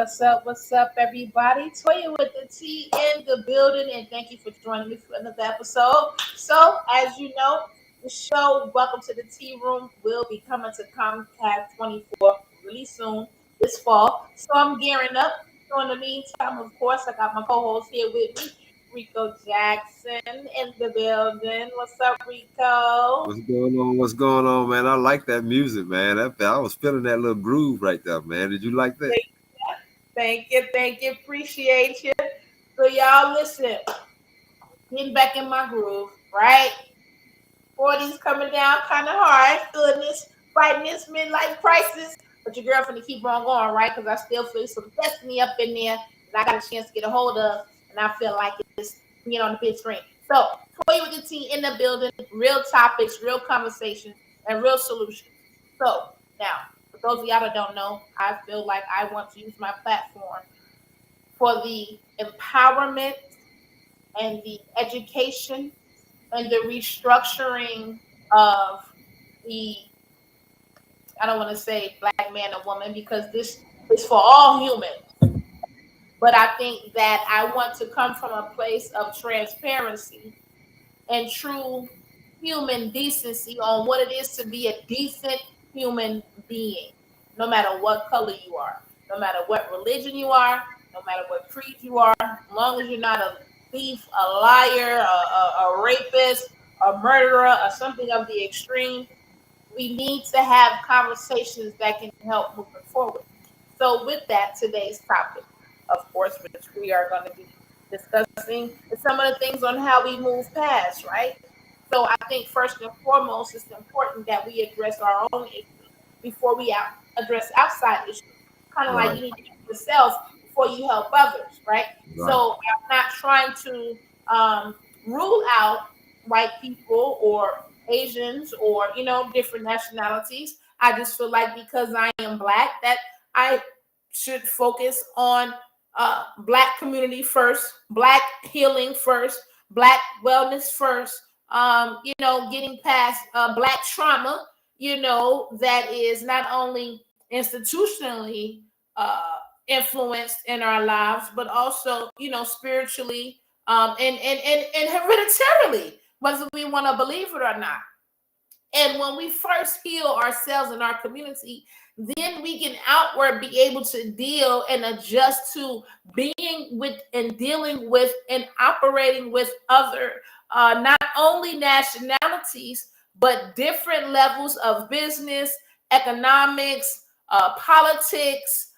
What's up, everybody? Toya with the T in the building, and thank you for joining me for another episode. So, as you know, the show Welcome to the Tea Room will be coming to Comcast 24 really soon this fall. So, I'm gearing up. So, in the meantime, of course, I got my co-host here with me, Rico Jackson in the building. What's up, Rico? What's going on? What's going on, man? I like that music, man. I was feeling that little groove right there, man. Did you like that? Thank you, appreciate you. So, y'all, listen. Getting back in my groove, right? 40's coming down kind of hard, feeling this, fighting this midlife crisis. But your girl finna keep on going, right? Because I still feel some destiny up in there that I got a chance to get a hold of. And I feel like it's, on the big screen. So, Toy with the team in the building, real topics, real conversations, and real solutions. So, now, for those of y'all that don't know, I feel like I want to use my platform for the empowerment and the education and the restructuring of the, I don't want to say black man or woman because this is for all humans, but I think that I want to come from a place of transparency and true human decency on what it is to be a decent human being, no matter what color you are, no matter what religion you are, no matter what creed you are, as long as you're not a thief, a liar, a rapist, a murderer, or something of the extreme. We need to have conversations that can help moving forward. So, with that, today's topic, of course, which we are going to be discussing, is some of the things on how we move past, right? So, I think first and foremost, it's important that we address our own issues before we address outside issues. Kind of like Right, you need to help yourself before you help others, right? right, So, I'm not trying to rule out white people or Asians or different nationalities. I just feel like because I am black that I should focus on black community first, black healing first, black wellness first. Getting past black trauma. That is not only institutionally influenced in our lives, but also spiritually and hereditarily, whether we want to believe it or not. And when we first heal ourselves in our community, then we can outward be able to deal and adjust to being with and dealing with and operating with other, not only nationalities, but different levels of business, economics, politics,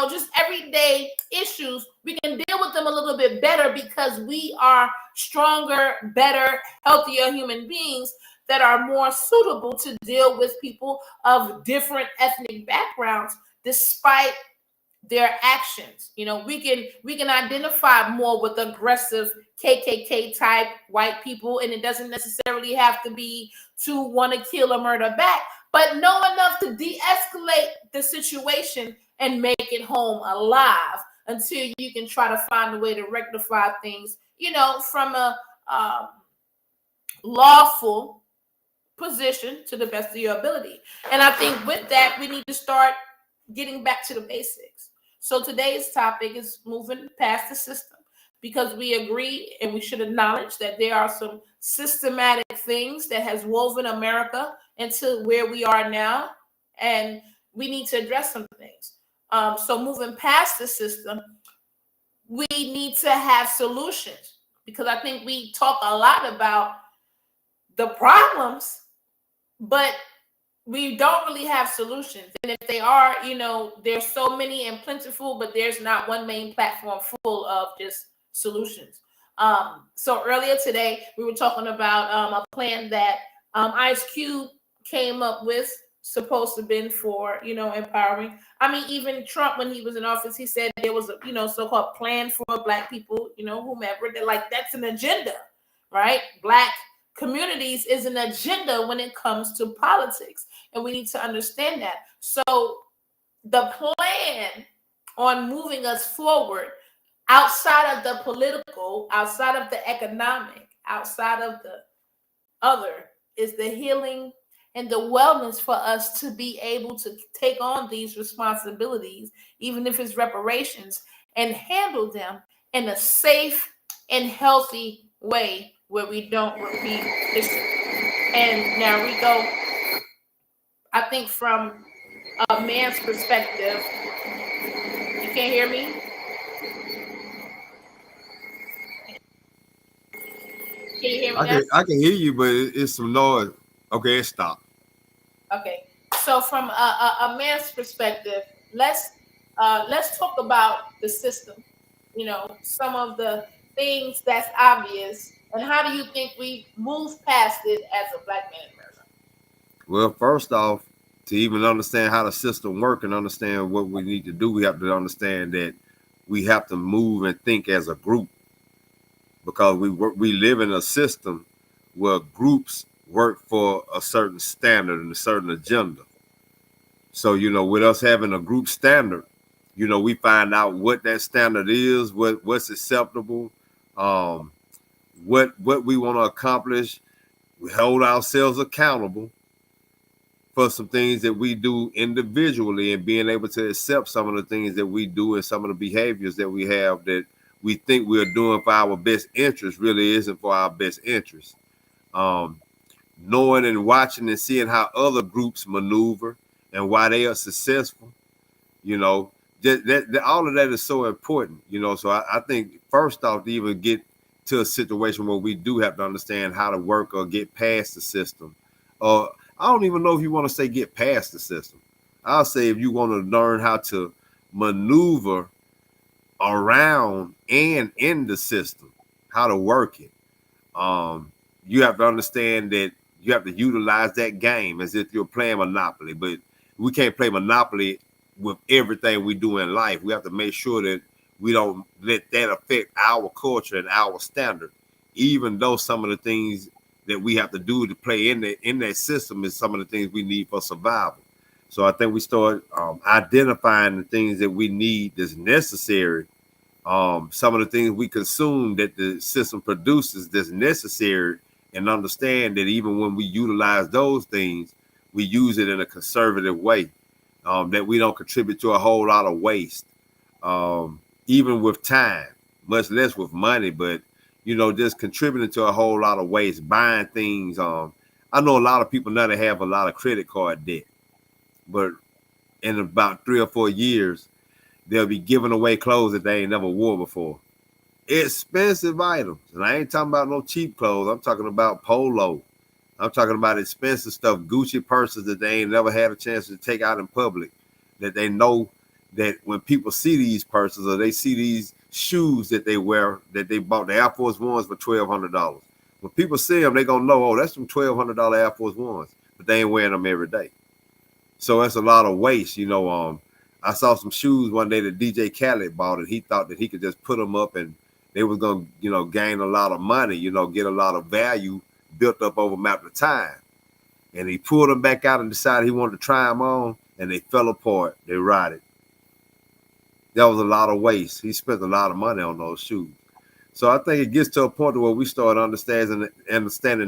just everyday issues. We can deal with them a little bit better because we are stronger, better, healthier human beings that are more suitable to deal with people of different ethnic backgrounds despite their actions. We can identify more with aggressive KKK type white people, and it doesn't necessarily have to be to want to kill or murder back, but know enough to de-escalate the situation and make it home alive until you can try to find a way to rectify things, from a lawful position to the best of your ability. And I think with that, we need to start getting back to the basics. So today's topic is moving past the system because we agree and we should acknowledge that there are some systematic things that has woven America into where we are now, and we need to address some things. So moving past the system, we need to have solutions because I think we talk a lot about the problems, but we don't really have solutions. And if they are, there's so many and plentiful, but there's not one main platform full of just solutions. So earlier today, we were talking about a plan that Ice Cube came up with, supposed to been for, empowering. I mean, even Trump, when he was in office, he said there was a, so-called plan for black people, whomever. They're like, that's an agenda, right? Black communities is an agenda when it comes to politics, and we need to understand that. So the plan on moving us forward outside of the political, outside of the economic, outside of the other is the healing and the wellness for us to be able to take on these responsibilities, even if it's reparations, and handle them in a safe and healthy way where we don't repeat history. And now we go, I think, from a man's perspective. You can't hear me? Can you hear me now? I can hear you, but it's some noise. Okay, it stopped. Okay. So from a man's perspective, let's talk about the system. You know, some of the things that's obvious, and how do you think we move past it as a black man in America? Well, first off, to even understand how the system works and understand what we need to do, we have to understand that we have to move and think as a group, because we live in a system where groups work for a certain standard and a certain agenda. So, with us having a group standard, we find out what that standard is, what's acceptable, um, what we want to accomplish. We hold ourselves accountable for some things that we do individually, and being able to accept some of the things that we do and some of the behaviors that we have that we think we're doing for our best interest really isn't for our best interest. Um, Knowing and watching and seeing how other groups maneuver and why they are successful, you know, all of that is so important, So I think first off, to even get to a situation where we do have to understand how to work or get past the system. I don't even know if you want to say get past the system. I'll say if you want to learn how to maneuver around and in the system, how to work it. You have to understand that you have to utilize that game as if you're playing Monopoly, but we can't play Monopoly with everything we do in life. We have to make sure that we don't let that affect our culture and our standard, even though some of the things that we have to do to play in that system is some of the things we need for survival. So I think we start identifying the things that we need that's necessary. Some of the things we consume that the system produces that's necessary, and understand that even when we utilize those things, we use it in a conservative way, that we don't contribute to a whole lot of waste, even with time, much less with money, but just contributing to a whole lot of waste, buying things. I know a lot of people now that have a lot of credit card debt, but in about 3 or 4 years, they'll be giving away clothes that they ain't never wore before. Expensive items. And I ain't talking about no cheap clothes. I'm talking about polo. I'm talking about expensive stuff, Gucci purses that they ain't never had a chance to take out in public, that they know that when people see these purses or they see these shoes that they wear, that they bought, the Air Force Ones for $1,200. When people see them, they gonna know, oh, that's some $1,200 Air Force Ones, but they ain't wearing them every day. So that's a lot of waste, I saw some shoes one day that DJ Khaled bought, and he thought that he could just put them up and they was gonna, gain a lot of money, get a lot of value built up over amount of time. And he pulled them back out and decided he wanted to try them on, and they fell apart. They rotted. That was a lot of waste. He spent a lot of money on those shoes. So I think it gets to a point where we start understanding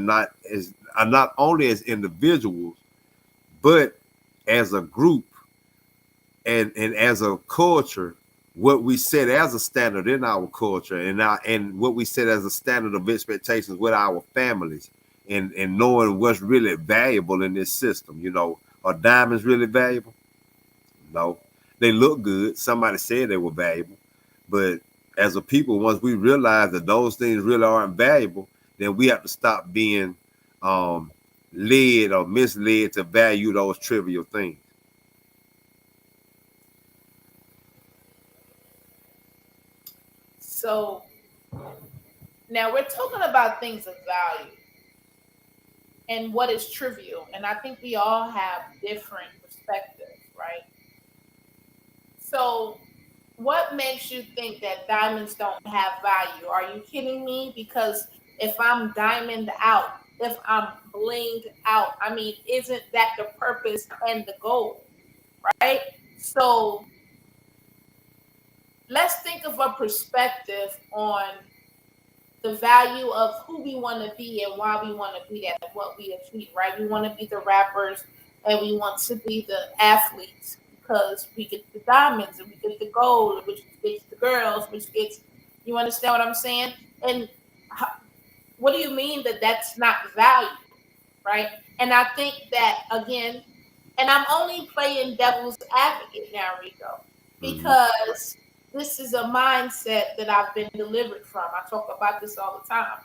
not only as individuals, but as a group and as a culture, what we set as a standard in our culture and what we set as a standard of expectations with our families, and knowing what's really valuable in this system. Are diamonds really valuable? No. They look good. Somebody said they were valuable. But as a people, once we realize that those things really aren't valuable, then we have to stop being led or misled to value those trivial things. So now we're talking about things of value and what is trivial. And I think we all have different perspectives, right? So, what makes you think that diamonds don't have value? Are you kidding me? Because if I'm diamond out, if I'm blinged out, I mean, isn't that the purpose and the goal, right? So, let's think of a perspective on the value of who we want to be and why we want to be that and what we achieve, right? We want to be the rappers and we want to be the athletes because we get the diamonds and we get the gold, which gets the girls, which gets, you understand what I'm saying? And what do you mean that that's not valued, right? And I think that, again, and I'm only playing devil's advocate now, Rico, Mm-hmm. because this is a mindset that I've been delivered from. I talk about this all the time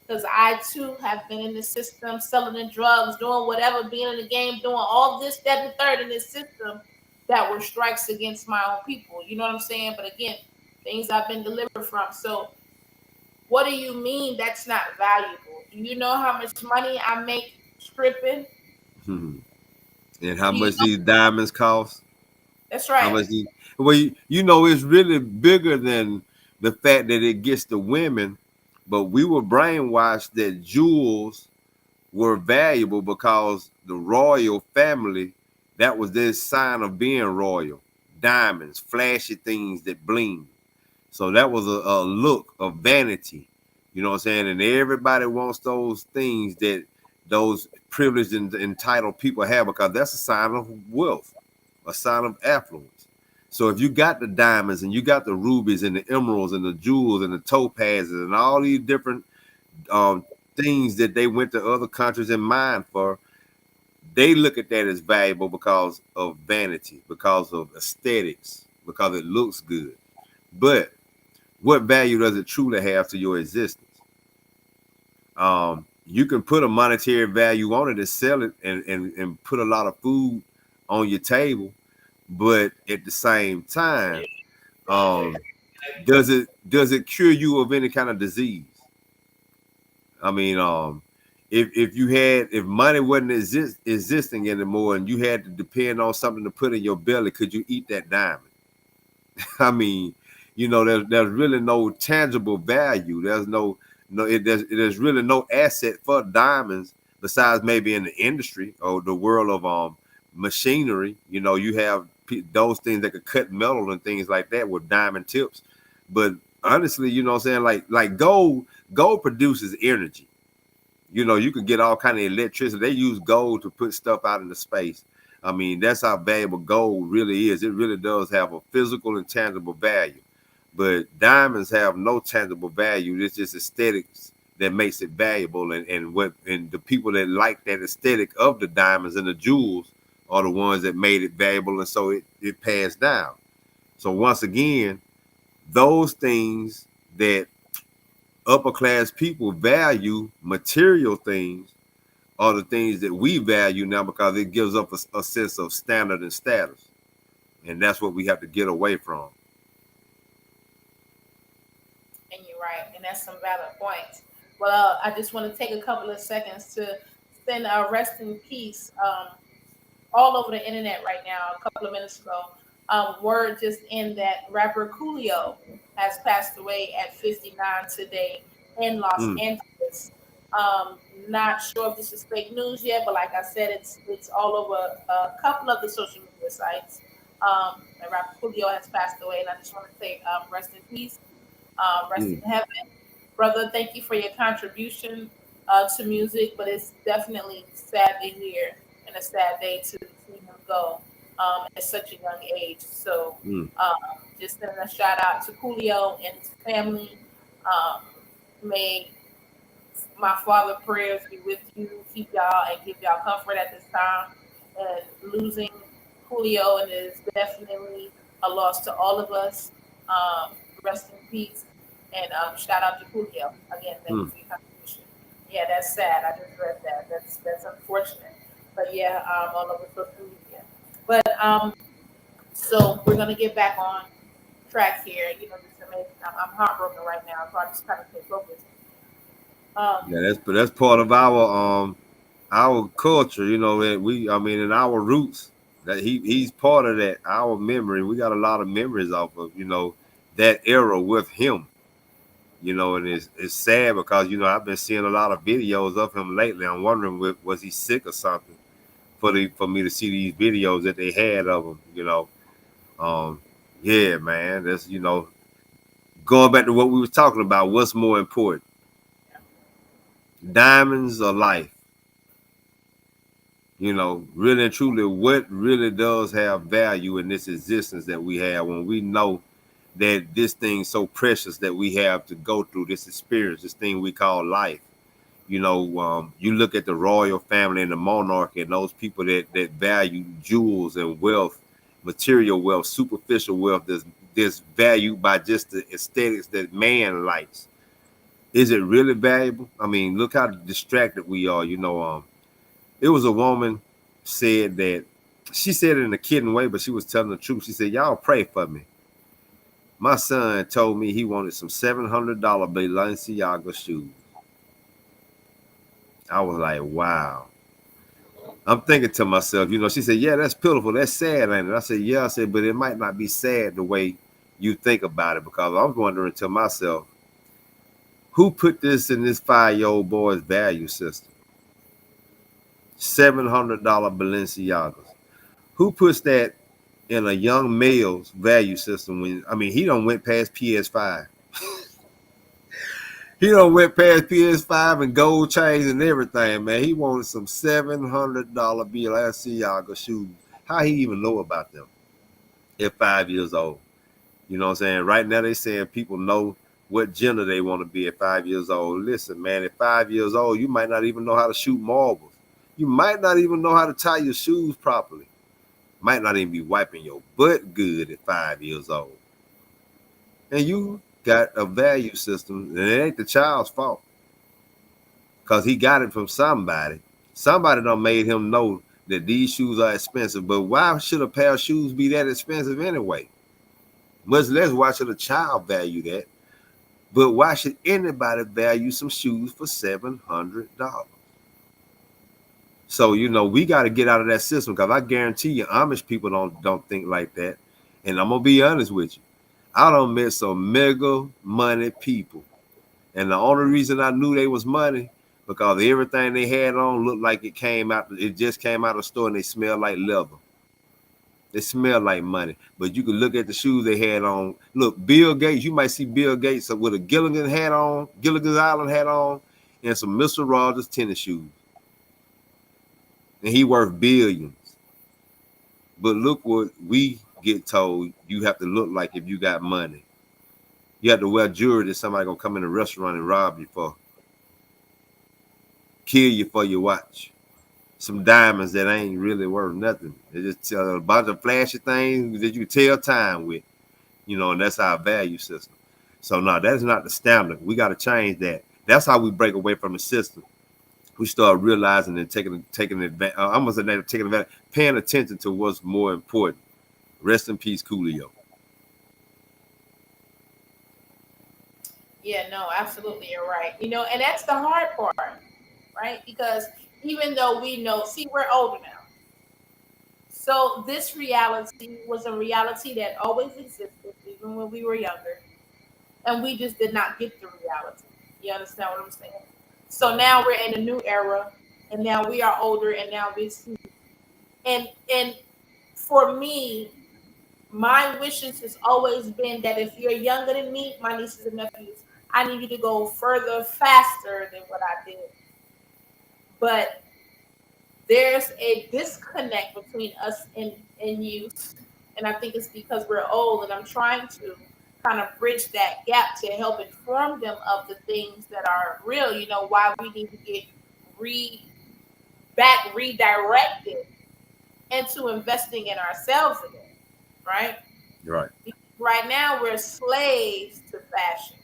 because I too have been in the system, selling the drugs, doing whatever, being in the game, doing all this, that, and the third in this system that were strikes against my own people. You know what I'm saying? But again, things I've been delivered from. So, what do you mean that's not valuable? Do you know how much money I make stripping? Mm-hmm. And how Do you much know? these diamonds cost? That's How right. much these? Well, you know, it's really bigger than the fact that it gets the women. But we were brainwashed that jewels were valuable because the royal family, that was their sign of being royal. Diamonds, flashy things that bling. So that was a look of vanity. You know what I'm saying? And everybody wants those things that those privileged and entitled people have because that's a sign of wealth, a sign of affluence. So if you got the diamonds and you got the rubies and the emeralds and the jewels and the topazes and all these different um, things that they went to other countries and mined for, they look at that as valuable because of vanity, because of aesthetics, because it looks good. But what value does it truly have to your existence? You can put a monetary value on it and sell it and put a lot of food on your table, but at the same time, um, does it cure you of any kind of disease? I mean, if money wasn't existing anymore and you had to depend on something to put in your belly, could you eat that diamond? I mean, there's really no tangible value. There's there's really no asset for diamonds besides maybe in the industry or the world of machinery. You have those things that could cut metal and things like that with diamond tips. But honestly, you know what I'm saying? Like gold produces energy. You could get all kind of electricity. They use gold to put stuff out into space. I mean, that's how valuable gold really is. It really does have a physical and tangible value. But diamonds have no tangible value. It's just aesthetics that makes it valuable. And the people that like that aesthetic of the diamonds and the jewels are the ones that made it valuable. And so it passed down. So once again, those things that upper class people value, material things, are the things that we value now because it gives us a sense of standard and status. And that's what we have to get away from. And you're right, and that's some valid points. Well, I just want to take a couple of seconds to send a rest in peace all over the internet right now. A couple of minutes ago, word just in that rapper Coolio has passed away at 59 today in Los Mm, Angeles. Um, Not sure if this is fake news yet, but like I said, it's all over a couple of the social media sites. And rapper Coolio has passed away, and I just want to say rest in peace, rest mm, in heaven, brother. Thank you for your contribution to music, but it's definitely sad to hear and a sad day to see him go at such a young age. So, mm, just sending a shout out to Julio and his family. Um, may my father prayers be with you, keep y'all, and give y'all comfort at this time. And losing Julio and is definitely a loss to all of us. Rest in peace, and shout out to Julio again. Thank you mm. for your contribution. Yeah, that's sad. I just read that. That's unfortunate. But yeah, all over social media. But so we're gonna get back on track here. Just amazing. I'm heartbroken right now, so I just kind of stay focused. Um, Yeah, that's part of our culture, that I mean, in our roots, that he's part of that, our memory. We got a lot of memories off of, that era with him, and it's sad because, I've been seeing a lot of videos of him lately. I'm wondering, was he sick or something for me to see these videos that they had of him, um, yeah, man, that's, Going back to what we were talking about, what's more important, diamonds or life? You know, really and truly, what really does have value in this existence that we have when we know that this thing so precious that we have to go through this experience, this thing we call life. You know, you look at the royal family and the monarch and those people that value jewels and wealth, material wealth, superficial wealth that's valued by just the aesthetics that man likes. Is it really valuable? I mean, look how distracted we are. You know, it was a woman said that she said it in a kidding way, but she was telling the truth. She said, "Y'all pray for me. My son told me he wanted some $700 Balenciaga shoes." I was like, wow. I'm thinking to myself, you know, she said, "Yeah, that's pitiful. That's sad, ain't it?" I said, "Yeah." I said, "But it might not be sad the way you think about it," because I was wondering to myself, who put this in this 5-year-old boy's value system? $700 Balenciagas. Who puts that in a young male's value system? When I mean, he don't went past PS5. He don't went past PS5 and gold chains and everything, man. He wanted some $700 Balenciaga shoes. How he even know about them at 5 years old? You know what I'm saying? Right now they saying people know what gender they want to be at 5 years old. Listen, man, at 5 years old, you might not even know how to shoot marbles. You might not even know how to tie your shoes properly. Might not even be wiping your butt good at 5 years old. And you got a value system, and it ain't the child's fault. Because he got it from somebody. Somebody done made him know that these shoes are expensive. But why should a pair of shoes be that expensive anyway? Much less why should a child value that? But why should anybody value some shoes for $700? So, you know, we got to get out of that system, because I guarantee you Amish people don't think like that. And I'm going to be honest with you. I done met some mega money people. And the only reason I knew they was money, because everything they had on looked like it just came out of the store, and they smelled like leather. They smell like money. But you can look at the shoes they had on. Look, Bill Gates, you might see Bill Gates with a Gilligan's Island hat on, and some Mr. Rogers tennis shoes. And he worth billions. But look what we get told you have to look like if you got money. You have to wear jewelry that somebody gonna come in a restaurant and rob you for. Kill you for your watch. Some diamonds that ain't really worth nothing. They just a bunch of flashy things that you tell time with, you know, and that's our value system. So no, that's not the standard. We got to change that. That's how we break away from the system. We start realizing and taking advantage. Almost taking advantage, paying attention to what's more important. Rest in peace, Coolio. Yeah, no, absolutely, you're right. You know, and that's the hard part, right? Because even though we know, see, we're older now. So this reality was a reality that always existed, even when we were younger, and we just did not get the reality. You understand what I'm saying? So now we're in a new era, and now we are older, and now we see. And for me, my wishes has always been that if you're younger than me, my nieces and nephews, I need you to go further, faster than what I did. But there's a disconnect between us and youth, and I think it's because we're old. And I'm trying to kind of bridge that gap to help inform them of the things that are real. You know, why we need to get re redirected into investing in ourselves again, right? Right. Right now, we're slaves to fashion.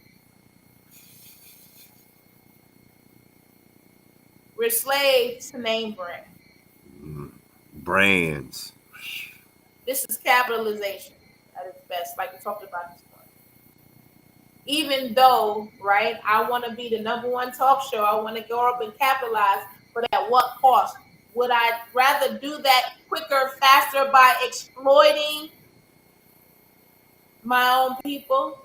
We're slaves to name brand. Mm. Brands. This is capitalization at its best, like we talked about this morning. Even though, right, I want to be the number one talk show, I want to go up and capitalize, but at what cost? Would I rather do that quicker, faster by exploiting my own people?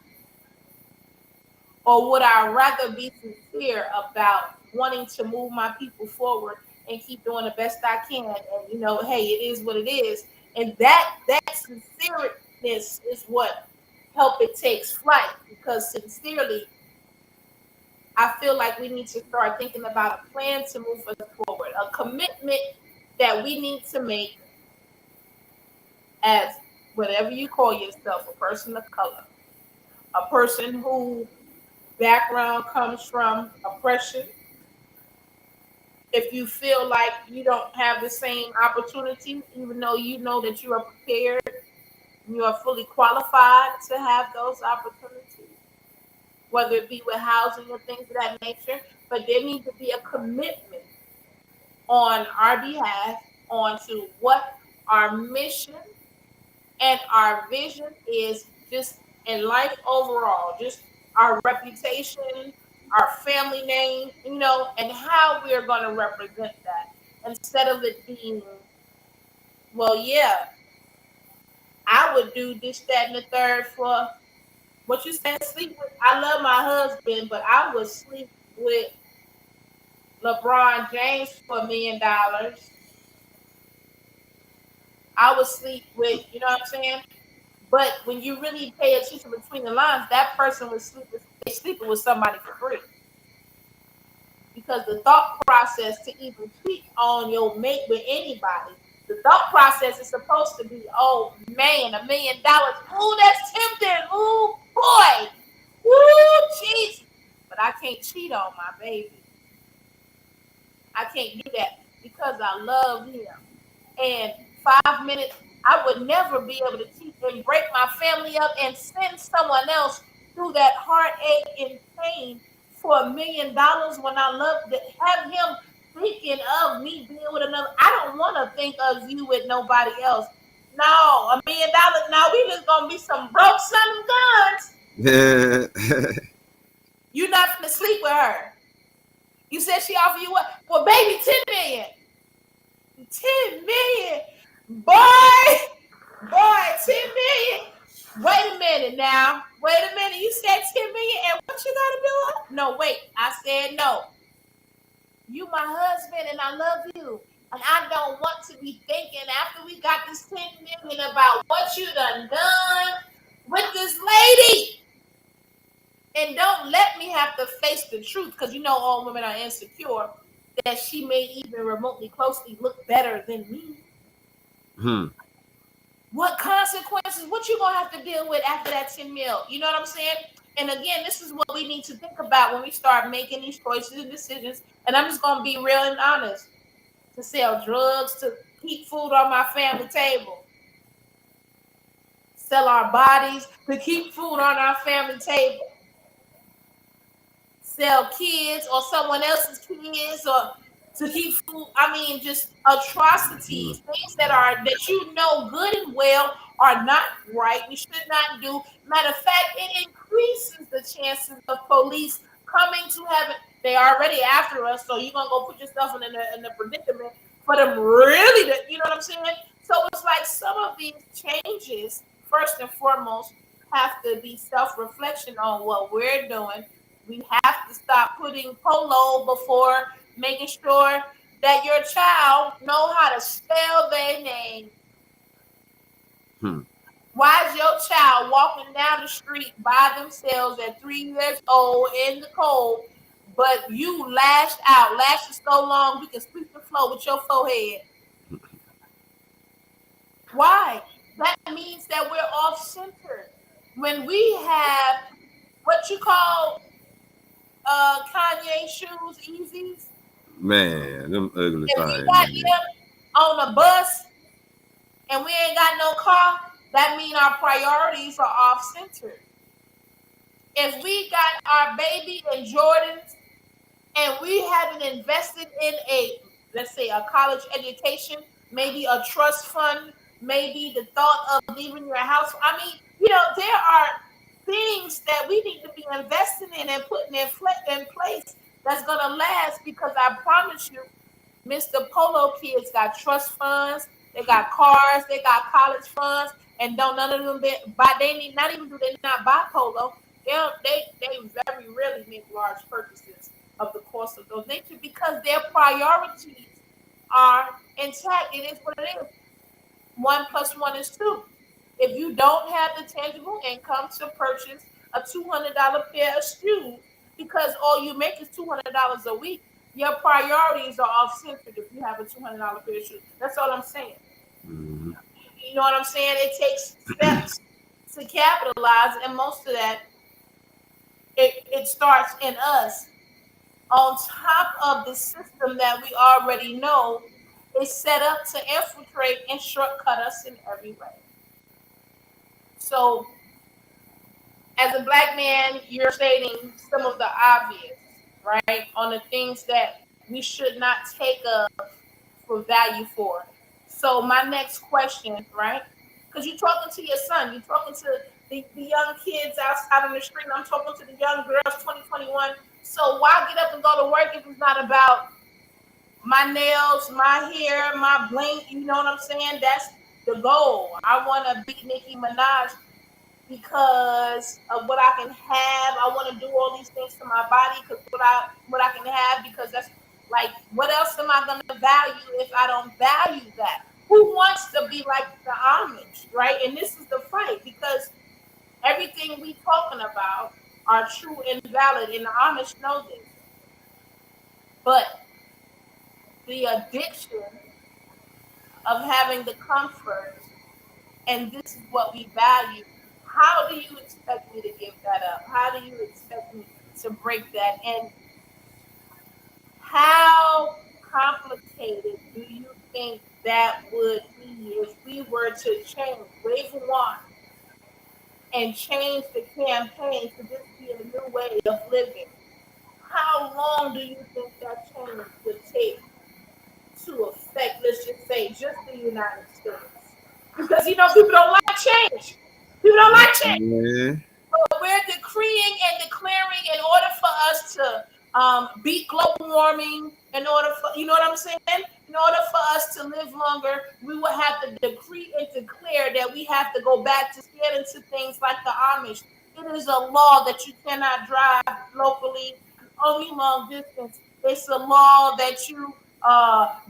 Or would I rather be sincere about wanting to move my people forward and keep doing the best I can? And you know, hey, it is what it is. And that sincereness is what help it takes flight, because sincerely, I feel like we need to start thinking about a plan to move us forward, a commitment that we need to make as whatever you call yourself, a person of color, a person who background comes from oppression. If you feel like you don't have the same opportunity, even though you know that you are prepared, you are fully qualified to have those opportunities, whether it be with housing or things of that nature, but there needs to be a commitment on our behalf onto what our mission and our vision is, just in life overall, just our reputation, our family name, and how we're going to represent that, instead of it being, well, yeah, I would do this, that, and the third for what you said, sleep with. I love my husband, but I would sleep with LeBron James for $1 million. I would sleep with, you know what I'm saying? But when you really pay attention between the lines, that person was sleeping with somebody for free. Because the thought process to even cheat on your mate with anybody, the thought process is supposed to be, oh man, $1 million. Ooh, that's tempting. Ooh, boy. Ooh, jeez. But I can't cheat on my baby. I can't do that because I love him. And 5 minutes, I would never be able to teach and break my family up and send someone else through that heartache and pain for $1 million when I love to have him thinking of me being with another. I don't want to think of you with nobody else. No, $1 million. Now we just gonna be some broke son of guns. Yeah. You're not gonna sleep with her. You said she offered you what? Well, baby, 10 million. 10 million. Boy, 10 million. Wait a minute now. Wait a minute. You said 10 million, and what you gotta do? No, wait. I said no. You my husband and I love you. And I don't want to be thinking after we got this 10 million about what you done with this lady. And don't let me have to face the truth, because all women are insecure, that she may even remotely closely look better than me. What consequences? What you gonna have to deal with after that 10 mil? You know what I'm saying? And again, this is what we need to think about when we start making these choices and decisions. And I'm just gonna be real and honest. To sell drugs, to keep food on my family table, sell our bodies to keep food on our family table, sell kids or someone else's kids, or to keep food. I mean, just atrocities, things that good and well are not right. We should not do. Matter of fact, it increases the chances of police coming to heaven. They already after us, so you're gonna go put yourself in a predicament for them really to, you know what I'm saying? So it's like some of these changes, first and foremost, have to be self-reflection on what we're doing. We have to stop putting polo before making sure that your child know how to spell their name. Why is your child walking down the street by themselves at 3 years old in the cold, but you lashed so long we can sweep the floor with your forehead? Why? That means that we're off-centered. When we have what you call Kanye shoes, Yeezys. Man, them ugly If we things, got man. them on a bus and we ain't got no car, that means our priorities are off-centered. If we got our baby in Jordans and we haven't invested in let's say, a college education, maybe a trust fund, maybe the thought of leaving your house. I mean, there are things that we need to be investing in and putting in place that's going to last, because I promise you, Mr. Polo kids got trust funds, they got cars, they got college funds, and don't none of them buy. They need not even do they not buy polo. They very rarely make large purchases of the cost of those nature, because their priorities are intact. It is what it is. 1 + 1 is 2. If you don't have the tangible income to purchase a $200 pair of shoes because all you make is $200 a week, your priorities are off centered if you have a $200 pair of shoes. That's all I'm saying. Mhm. You know what I'm saying? It takes steps to capitalize, and most of that it starts in us. On top of the system that we already know is set up to infiltrate and shortcut us in every way. So, as a black man, you're stating some of the obvious, right? On the things that we should not take for value for. So, my next question, right? Because you're talking to your son, you're talking to the young kids outside on the street, I'm talking to the young girls, 2021. So, why get up and go to work if it's not about my nails, my hair, my bling? You know what I'm saying? That's the goal. I want to beat Nicki Minaj because of what I can have. I want to do all these things to my body because what I can have, because that's like, what else am I going to value if I don't value that? Who wants to be like the Amish, right? And this is the fight, because everything we talking about are true and valid, and the Amish know this. But the addiction of having the comfort, and this is what we value. How do you expect me to give that up? How do you expect me to break that? And how complicated do you think that would be if we were to change, wave a wand, and change the campaign to this be a new way of living? How long do you think that change would take to affect, let's just say, just the United States? Because people don't like change. People don't like change. Yeah. But we're decreeing and declaring in order for us to beat global warming, in order for, you know what I'm saying? In order for us to live longer, we will have to decree and declare that we have to go back to get into things like the Amish. It is a law that you cannot drive locally, only long distance. It's a law that you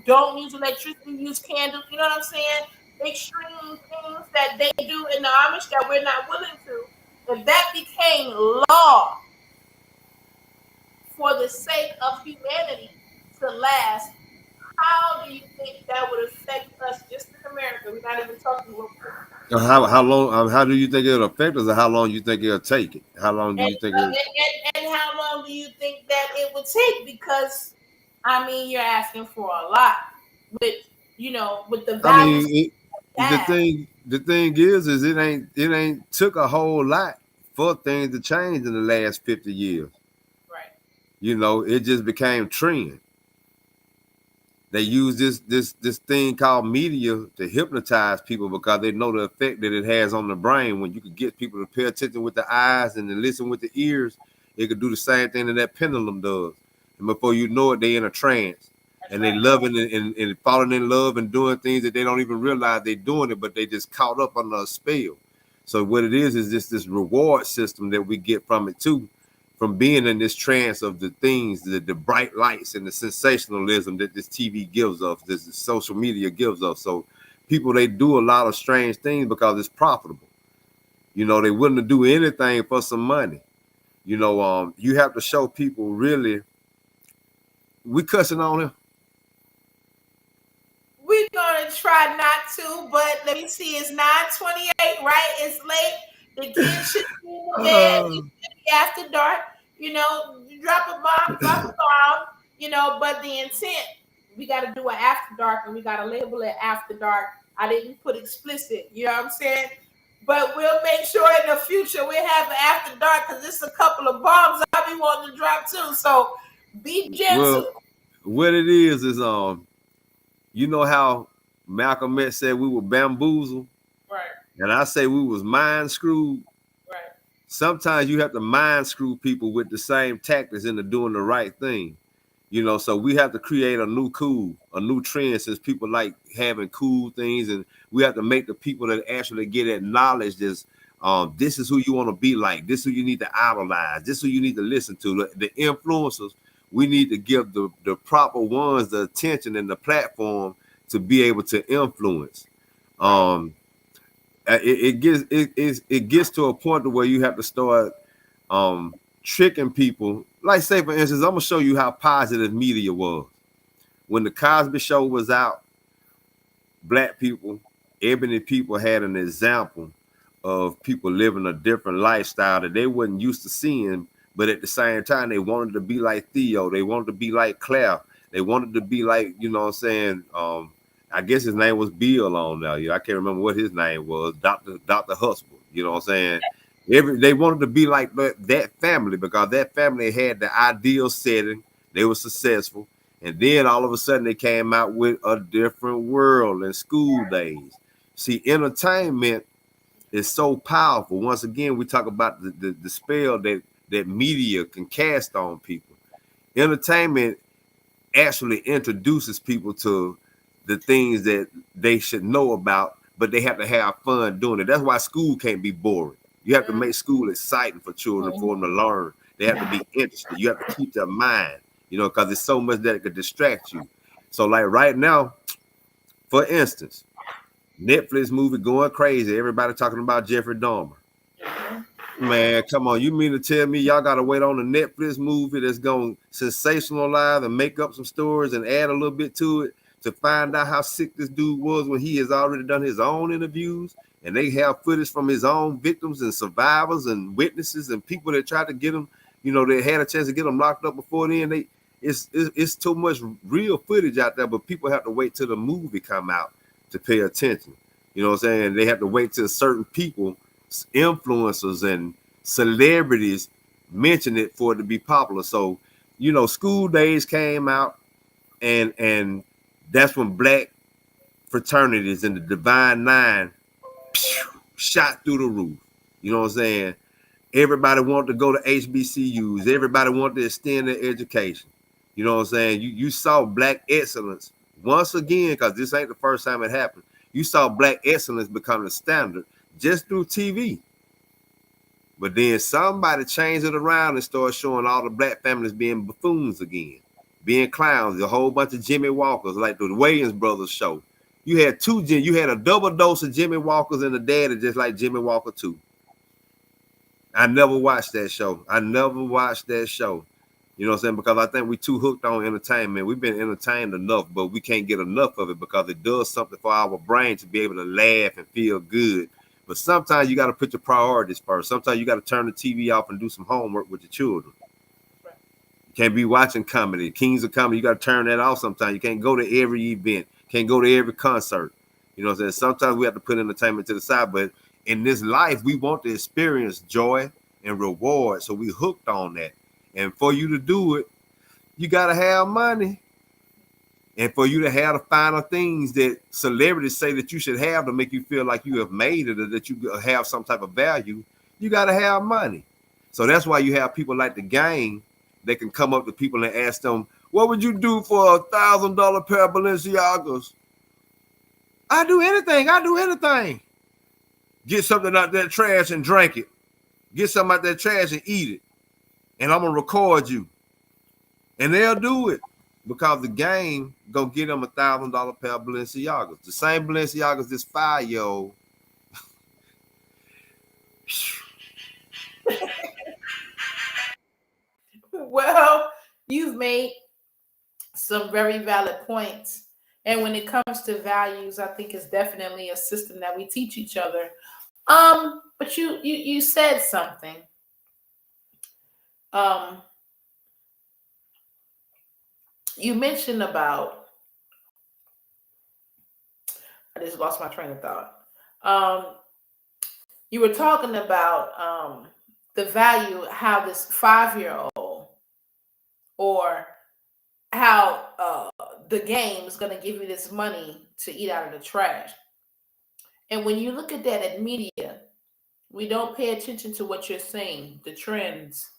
don't use electricity, use candles. You know what I'm saying? Extreme things that they do in the Amish that we're not willing to. If that became law for the sake of humanity to last, how do you think that would affect us just in America? We're not even talking global. How long? How do you think it'll affect us, or how long you think it'll take it? How long do And, you think it? and how long do you think that it would take? Because, I mean, you're asking for a lot with, with the I values mean, we have. the thing is it ain't took a whole lot for things to change in the last 50 years. Right. It just became trend. They use this thing called media to hypnotize people because they know the effect that it has on the brain. When you could get people to pay attention with the eyes and to listen with the ears, it could do the same thing that pendulum does. And before you know it, they in a trance. That's And they right. loving and falling in love and doing things that they don't even realize they're doing it, but they just caught up under a spell. So what it is just this reward system that we get from it too, from being in this trance of the things, the bright lights and the sensationalism that this TV gives us, this social media gives us. So people, they do a lot of strange things because it's profitable. They willing to do anything for some money. You have to show people really. We cussing on him. We're gonna try not to, but let me see. It's 9:28, right? It's late. The kids should be in the bed. It should be after dark. You drop a bomb, drop a bomb. But the intent, we got to do an after dark, and we got to label it after dark. I didn't put explicit. You know what I'm saying? But we'll make sure in the future we have an after dark, because it's a couple of bombs I'll be wanting to drop too. So be Well, gentle. what it is you know how Malcolm X said we were bamboozled, Right. and I say we was mind screwed. Right. Sometimes you have to mind screw people with the same tactics into doing the right thing. So we have to create a new trend, since people like having cool things, and we have to make the people that actually get acknowledged as this is who you want to be like, this is who you need to idolize, this is who you need to listen to. The influencers, we need to give the proper ones the attention and the platform to be able to influence. it gets to a point to where you have to start tricking people. Like, say for instance, I'm gonna show you how positive media was when the Cosby Show was out. Black people, ebony people had an example of people living a different lifestyle that they wasn't used to seeing, but at the same time they wanted to be like Theo, they wanted to be like Claire, they wanted to be like, you know what I'm saying, I guess his name was Bill on there. I can't remember what his name was, Dr. Husband, you know what I'm saying? They wanted to be like that family because that family had the ideal setting, they were successful. And then all of a sudden they came out with a different world in School Days. See, entertainment is so powerful. Once again, we talk about the spell that media can cast on people. Entertainment actually introduces people to the things that they should know about, but they have to have fun doing it. That's why school can't be boring. You have to make school exciting for children, for them to learn. They have to be interested. You have to keep their mind, you know, because there's so much that it could distract you. So, like right now, for instance, Netflix movie going crazy. Everybody talking about Jeffrey Dahmer. Man, come on. You mean to tell me y'all got to wait on a Netflix movie that's going to sensationalize and make up some stories and add a little bit to it to find out how sick this dude was when he has already done his own interviews and they have footage from his own victims and survivors and witnesses and people that tried to get him, you know, they had a chance to get him locked up before then. It's too much real footage out there, but people have to wait till the movie come out to pay attention. You know what I'm saying? They have to wait till certain people, influencers and celebrities mention it for it to be popular. So, you know, School Days came out and that's when black fraternities and the Divine Nine shot through the roof. You know what I'm saying? Everybody wanted to go to HBCUs. Everybody wanted to extend their education. You know what I'm saying? You saw black excellence once again, because this ain't the first time it happened. You saw black excellence become the standard just through TV. But then somebody changed it around and started showing all the black families being buffoons again, being clowns, a whole bunch of Jimmy Walkers, like the Williams Brothers show. You had a double dose of Jimmy Walkers and a daddy just like Jimmy Walker too. I never watched that show. You know what I'm saying? Because I think we too hooked on entertainment. We've been entertained enough, but we can't get enough of it because it does something for our brain to be able to laugh and feel good. But sometimes you got to put your priorities first. Sometimes you got to turn the TV off and do some homework with your children. You can't be watching comedy. Kings of Comedy, you got to turn that off sometimes. You can't go to every event. Can't go to every concert. You know what I'm saying? Sometimes we have to put entertainment to the side, but in this life, we want to experience joy and reward. So we hooked on that. And for you to do it, you got to have money. And for you to have the final things that celebrities say that you should have to make you feel like you have made it or that you have some type of value, you got to have money. So that's why you have people like The Game that can come up to people and ask them, what would you do for $1,000 pair of Balenciagas? I do anything. Get something out that trash and drink it. Get something out that trash and eat it. And I'm going to record you. And they'll do it because The Game gonna get them $1,000 pair of Balenciagas. The same Balenciagas this 5-year-old. Well, you've made some very valid points. And when it comes to values, I think it's definitely a system that we teach each other. But you said something. You mentioned about, I just lost my train of thought. You were talking about the value, how this 5-year-old or how The Game is going to give you this money to eat out of the trash. And when you look at that at media, we don't pay attention to what you're saying, the trends.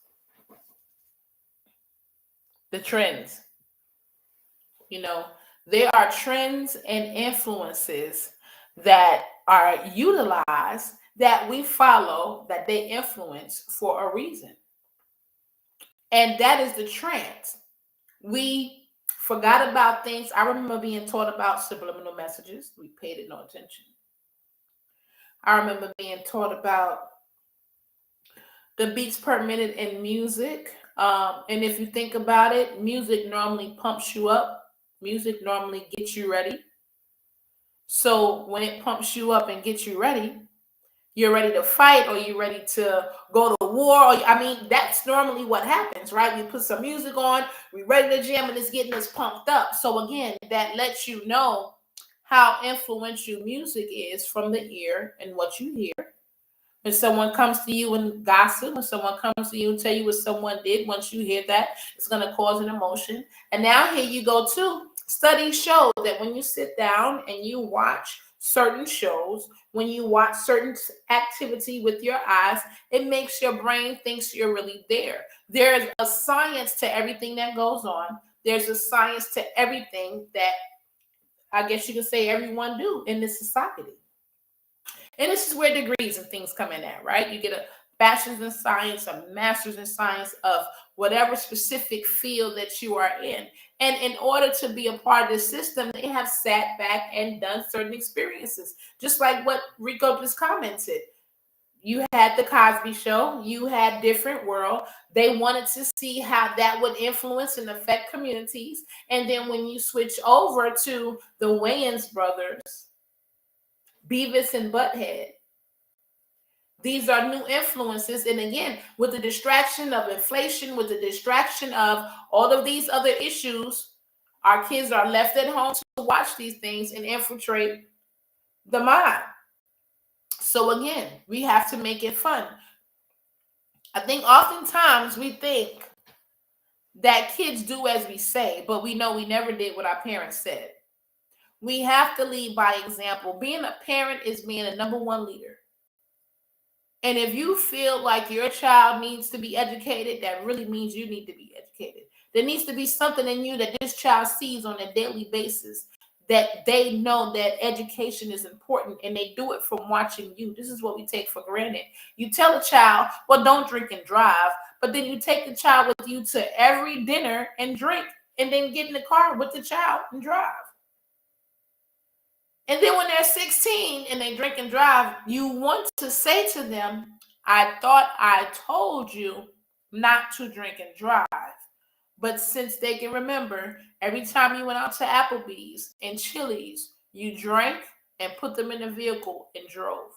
You know, there are trends and influences that are utilized that we follow, that they influence for a reason. And that is the trend. We forgot about things. I remember being taught about subliminal messages. We paid it no attention. I remember being taught about the beats per minute in music. And if you think about it, music normally pumps you up. Music normally gets you ready. So when it pumps you up and gets you ready, you're ready to fight or you're ready to go to war. I mean, that's normally what happens, right? We put some music on, we're ready to jam, and it's getting us pumped up. So again, that lets you know how influential music is from the ear and what you hear. When someone comes to you and gossip, when someone comes to you and tell you what someone did, once you hear that, it's going to cause an emotion. And now here you go too. Studies show that when you sit down and you watch certain shows, when you watch certain activity with your eyes, it makes your brain thinks you're really there. There's a science to everything that goes on. There's a science to everything that I guess you could say everyone do in this society. And this is where degrees and things come in at, right? You get a bachelor's in science, a master's in science of whatever specific field that you are in. And in order to be a part of the system, they have sat back and done certain experiences, just like what Rico just commented. You had the Cosby Show, you had Different World. They wanted to see how that would influence and affect communities. And then when you switch over to the Wayans brothers, Beavis and Butthead, these are new influences. And again, with the distraction of inflation, with the distraction of all of these other issues, our kids are left at home to watch these things and infiltrate the mind. So again, we have to make it fun. I think oftentimes we think that kids do as we say, but we know we never did what our parents said. We have to lead by example. Being a parent is being a number one leader. And if you feel like your child needs to be educated, that really means you need to be educated. There needs to be something in you that this child sees on a daily basis that they know that education is important, and they do it from watching you. This is what we take for granted. You tell a child, well, don't drink and drive, but then you take the child with you to every dinner and drink, and then get in the car with the child and drive. And then when they're 16 and they drink and drive, you want to say to them, I thought I told you not to drink and drive. But since they can remember, every time you went out to Applebee's and Chili's, you drank and put them in a vehicle and drove.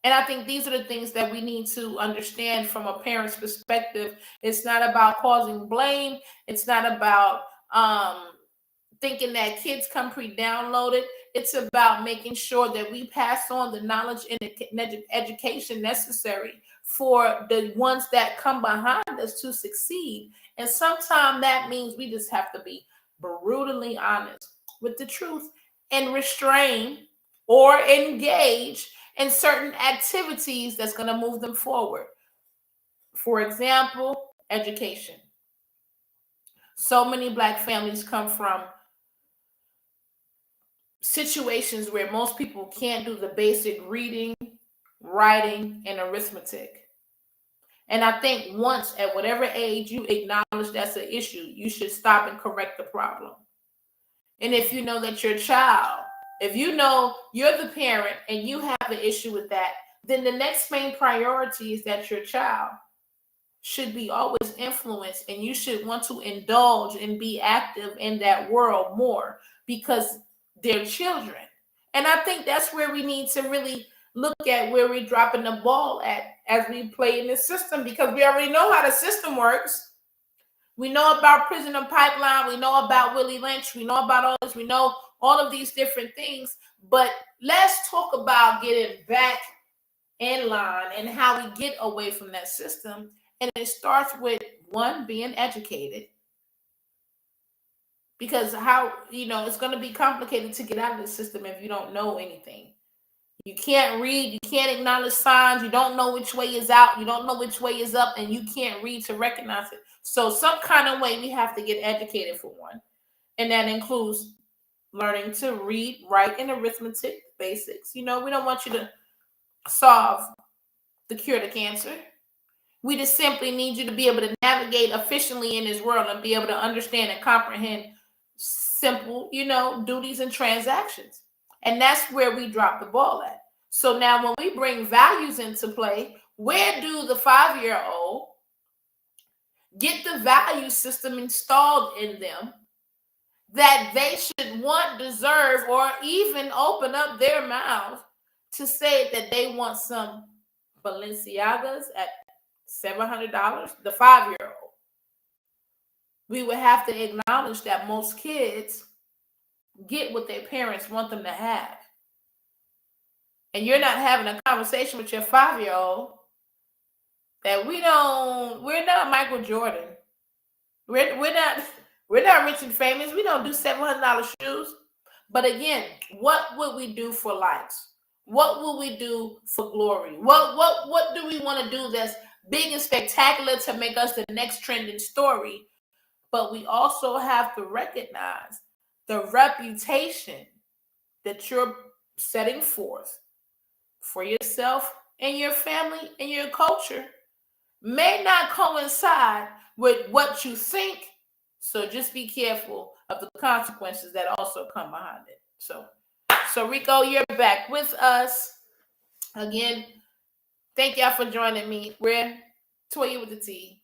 And I think these are the things that we need to understand from a parent's perspective. It's not about causing blame. It's not about thinking that kids come pre-downloaded. It's about making sure that we pass on the knowledge and education necessary for the ones that come behind us to succeed. And sometimes that means we just have to be brutally honest with the truth and restrain or engage in certain activities that's going to move them forward. For example, education. So many Black families come from situations where most people can't do the basic reading, writing, and arithmetic. And I think once at whatever age you acknowledge that's an issue, you should stop and correct the problem. And if you know that your child, if you know you're the parent and you have an issue with that, then the next main priority is that your child should be always influenced, and you should want to indulge and be active in that world more because they're children. And I think that's where we need to really look at where we're dropping the ball at as we play in this system, because we already know how the system works. We know about Prisoner Pipeline. We know about Willie Lynch. We know about all this. We know all of these different things. But let's talk about getting back in line and how we get away from that system. And it starts with, one, being educated. Because it's going to be complicated to get out of the system if you don't know anything. You can't read, you can't acknowledge signs, you don't know which way is out, you don't know which way is up, and you can't read to recognize it. So some kind of way we have to get educated for one. And that includes learning to read, write, and arithmetic basics. We don't want you to solve the cure to cancer. We just simply need you to be able to navigate efficiently in this world and be able to understand and comprehend simple, duties and transactions. And that's where we drop the ball at. So now when we bring values into play, where do the 5-year-old get the value system installed in them that they should want, deserve, or even open up their mouth to say that they want some Balenciagas at $700, the 5-year-old? We would have to acknowledge that most kids get what their parents want them to have. And you're not having a conversation with your 5-year-old that we're not Michael Jordan. We're not rich and famous. We don't do $700 shoes. But again, what would we do for likes? What will we do for glory? What do we want to do that's big and spectacular to make us the next trending story? But we also have to recognize the reputation that you're setting forth for yourself and your family and your culture may not coincide with what you think. So just be careful of the consequences that also come behind it. So Rico, you're back with us again. Thank y'all for joining me. We're Toya with the T.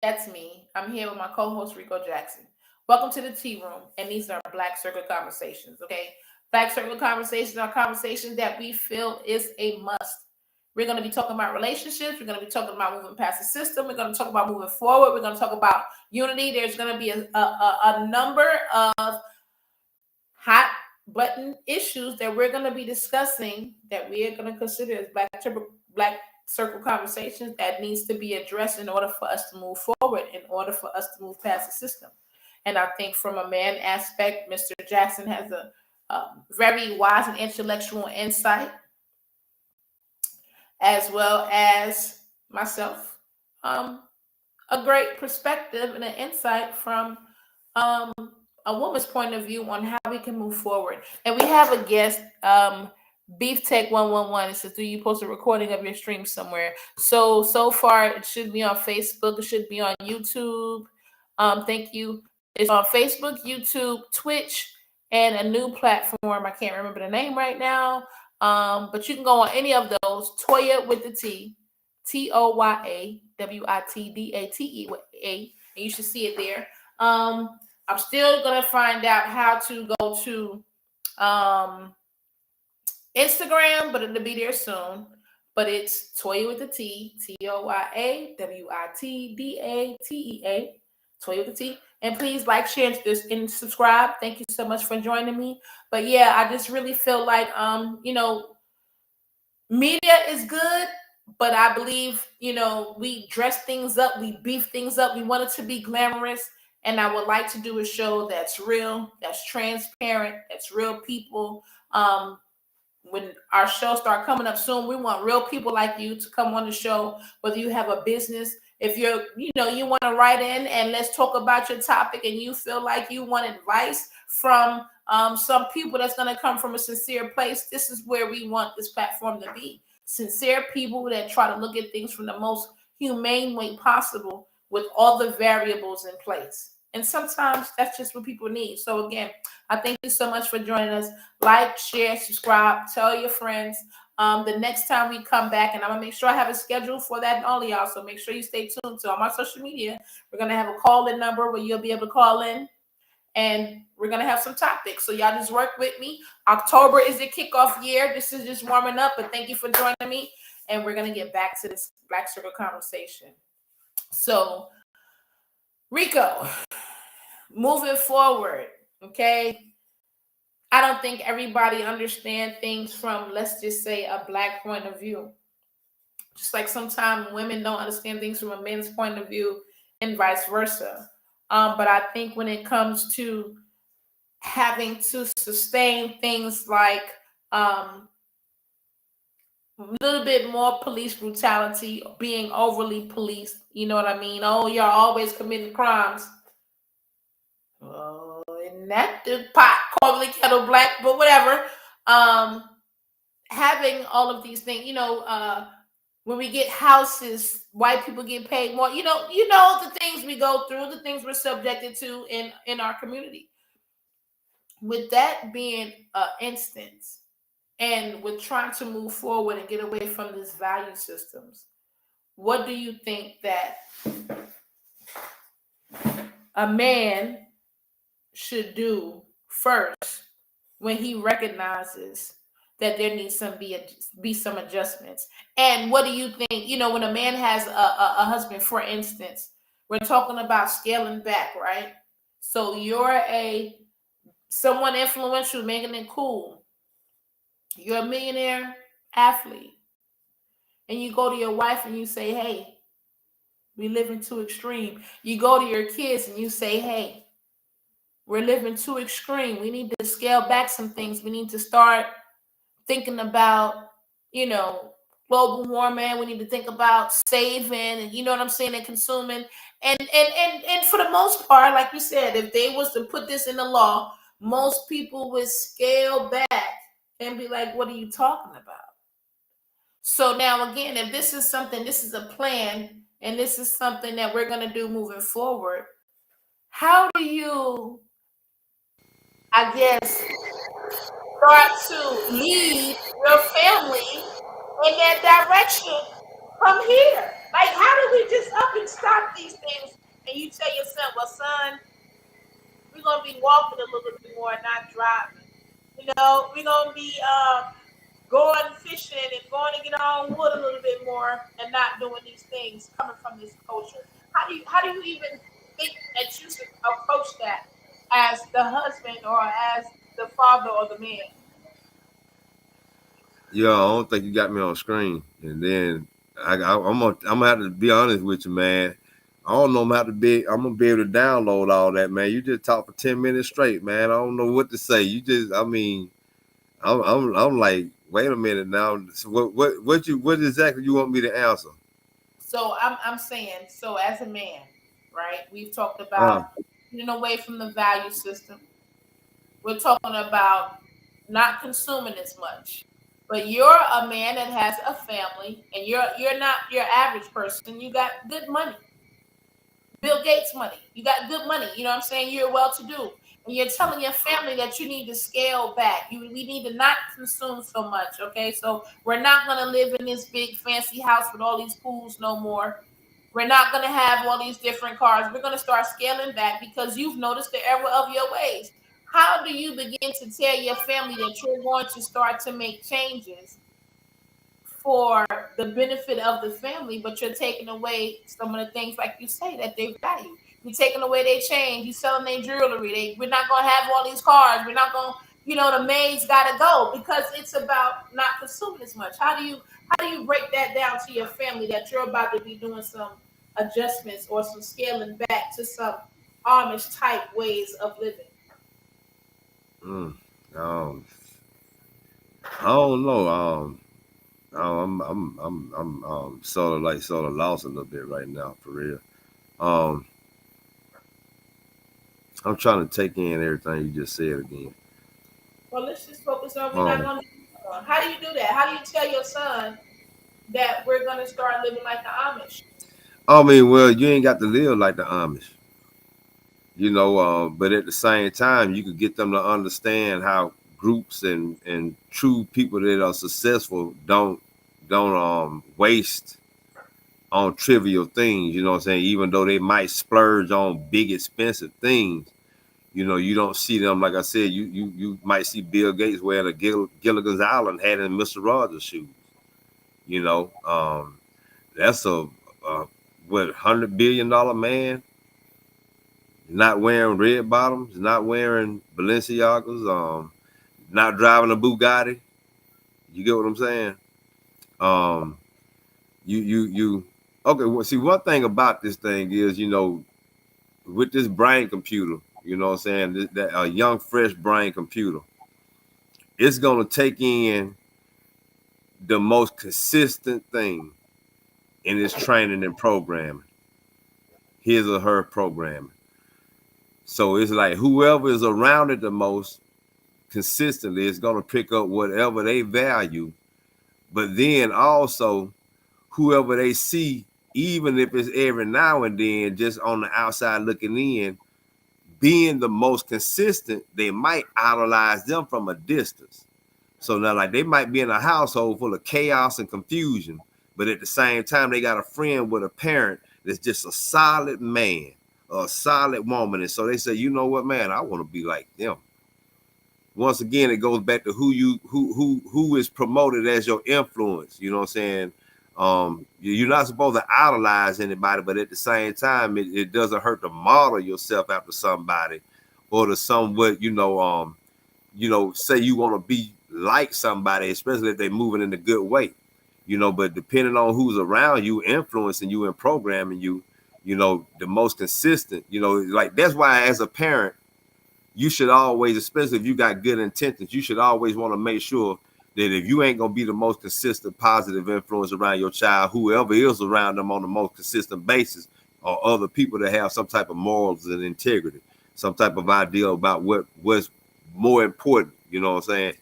That's me. I'm here with my co-host Rico Jackson. Welcome to the Tea Room, and these are Black Circle Conversations. Okay, Black Circle Conversations are conversations that we feel is a must. We're going to be talking about relationships. We're going to be talking about moving past the system. We're going to talk about moving forward. We're going to talk about unity. There's going to be a number of hot button issues that we're going to be discussing that we are going to consider as Black Circle Conversations that needs to be addressed in order for us to move forward, in order for us to move past the system. And I think from a man aspect, Mr. Jackson has a very wise and intellectual insight, as well as myself, a great perspective and an insight from a woman's point of view on how we can move forward. And we have a guest, Beef Tech 111. It says, do you post a recording of your stream somewhere? So far it should be on Facebook. It should be on YouTube. Thank you. It's on Facebook, YouTube, Twitch, and a new platform. I can't remember the name right now. But you can go on any of those. Toya with the T, ToyawitDatea, and you should see it there. I'm still gonna find out how to go to Instagram, but it'll be there soon. But it's Toya with the T, ToyawitDatea, Toya with the T. And please like, share, and subscribe. Thank you so much for joining me. But yeah, I just really feel like media is good, but I believe, we dress things up, we beef things up, we want it to be glamorous. And I would like to do a show that's real, that's transparent, that's real people. When our show start coming up soon, we want real people like you to come on the show, whether you have a business, if you want to write in and let's talk about your topic and you feel like you want advice from some people that's going to come from a sincere place, this is where we want this platform to be. Sincere people that try to look at things from the most humane way possible with all the variables in place. And sometimes that's just what people need. So again, I thank you so much for joining us. Like, share, subscribe, tell your friends. The next time we come back, and I'm going to make sure I have a schedule for that and all of y'all. So make sure you stay tuned to all my social media. We're going to have a call-in number where you'll be able to call in. And we're going to have some topics. So y'all just work with me. October is the kickoff year. This is just warming up. But thank you for joining me. And we're going to get back to this Black Circle conversation. So, Rico, moving forward, okay? I don't think everybody understands things from, let's just say, a Black point of view. Just like sometimes women don't understand things from a man's point of view and vice versa. But I think when it comes to having to sustain things like a little bit more police brutality, being overly policed, you know what I mean? Oh, you're always committing crimes. Oh, and that the pot calling the kettle black, but whatever. Having all of these things, when we get houses, white people get paid more. The things we go through, the things we're subjected to in our community. With that being an instance, And with trying to move forward and get away from these value systems, what do you think that a man should do first when he recognizes that there needs some be some adjustments? And what do you think, when a man has a husband, for instance, we're talking about scaling back, right? So you're a someone influential, making it cool. You're a millionaire athlete, and you go to your wife and you say, "Hey, we living too extreme." You go to your kids and you say, "Hey, we're living too extreme. We need to scale back some things. We need to start thinking about, you know, global warming. We need to think about saving, and you know what I'm saying, and consuming." And for the most part, like you said, if they was to put this in the law, most people would scale back and be like, "What are you talking about?" So now again, if this is something, this is a plan, and this is something that we're gonna do moving forward, how do you, I guess, start to lead your family in that direction from here? Like, how do we just up and stop these things? And you tell your son, "Well, son, we're gonna be walking a little bit more, not driving. We're gonna be going fishing and going to get on wood a little bit more, and not doing these things coming from this culture." How do you even think that you should approach that as the husband or as the father or the man? Yeah, I don't think you got me on screen. And then I'm gonna have to be honest with you, man. I don't know I'm gonna be able to download all that, man. You just talk for 10 minutes straight, man. I don't know what to say. I mean, I'm like, wait a minute now. So what exactly you want me to answer? So I'm saying, so as a man, right? We've talked Uh, about getting away from the value system. We're talking about not consuming as much. But you're a man that has a family, and you're not your average person. You got good money. Bill Gates money. You got good money. You know what I'm saying? You're well to do. And you're telling your family that you need to scale back. We need to not consume so much. Okay. So we're not gonna live in this big fancy house with all these pools no more. We're not gonna have all these different cars. We're gonna start scaling back because you've noticed the error of your ways. How do you begin to tell your family that you're going to start to make changes for the benefit of the family, but you're taking away some of the things, like you say, that they value? You're taking away their change. You're selling their jewelry. We're not going to have all these cars. We're not going to, the maids got to go because it's about not consuming as much. How do you break that down to your family that you're about to be doing some adjustments or some scaling back to some Amish type ways of living? mm, um, I don't know. I'm sort of lost a little bit right now, for real. Um, I'm trying to take in everything you just said again. Well, let's just focus on we're not Um, going to. How do you do that? How do you tell your son that we're gonna start living like the Amish? I mean, well, you ain't got to live like the Amish, but at the same time, you could get them to understand how groups and true people that are successful don't waste on trivial things. You know what I'm saying? Even though they might splurge on big expensive things, you don't see them. Like I said, you might see Bill Gates wearing a Gilligan's Island hat and Mr. Rogers shoes. You know, that's a what $100 billion man not wearing red bottoms, not wearing Balenciagas, not driving a Bugatti. You get what I'm saying? Um, you. Okay, well, see, one thing about this thing is, with this brain computer, you know what I'm saying, that a young, fresh brain computer, it's gonna take in the most consistent thing in its training and programming, his or her programming. So it's like whoever is around it the most consistently is gonna pick up whatever they value, but then also whoever they see, even if it's every now and then, just on the outside looking in, being the most consistent, they might idolize them from a distance. So now, like, they might be in a household full of chaos and confusion, but at the same time, they got a friend with a parent that's just a solid man or a solid woman. And so they say, you know what, man, I want to be like them. Once again, it goes back to who is promoted as your influence. You know what I'm saying? You're not supposed to idolize anybody, but at the same time, it doesn't hurt to model yourself after somebody, or to somewhat, say you want to be like somebody, especially if they're moving in a good way. But depending on who's around you, influencing you and programming you, the most consistent, like that's why as a parent, you should always, especially if you got good intentions, you should always want to make sure that if you ain't going to be the most consistent positive influence around your child, whoever is around them on the most consistent basis are other people that have some type of morals and integrity, some type of idea about what's more important, you know what I'm saying?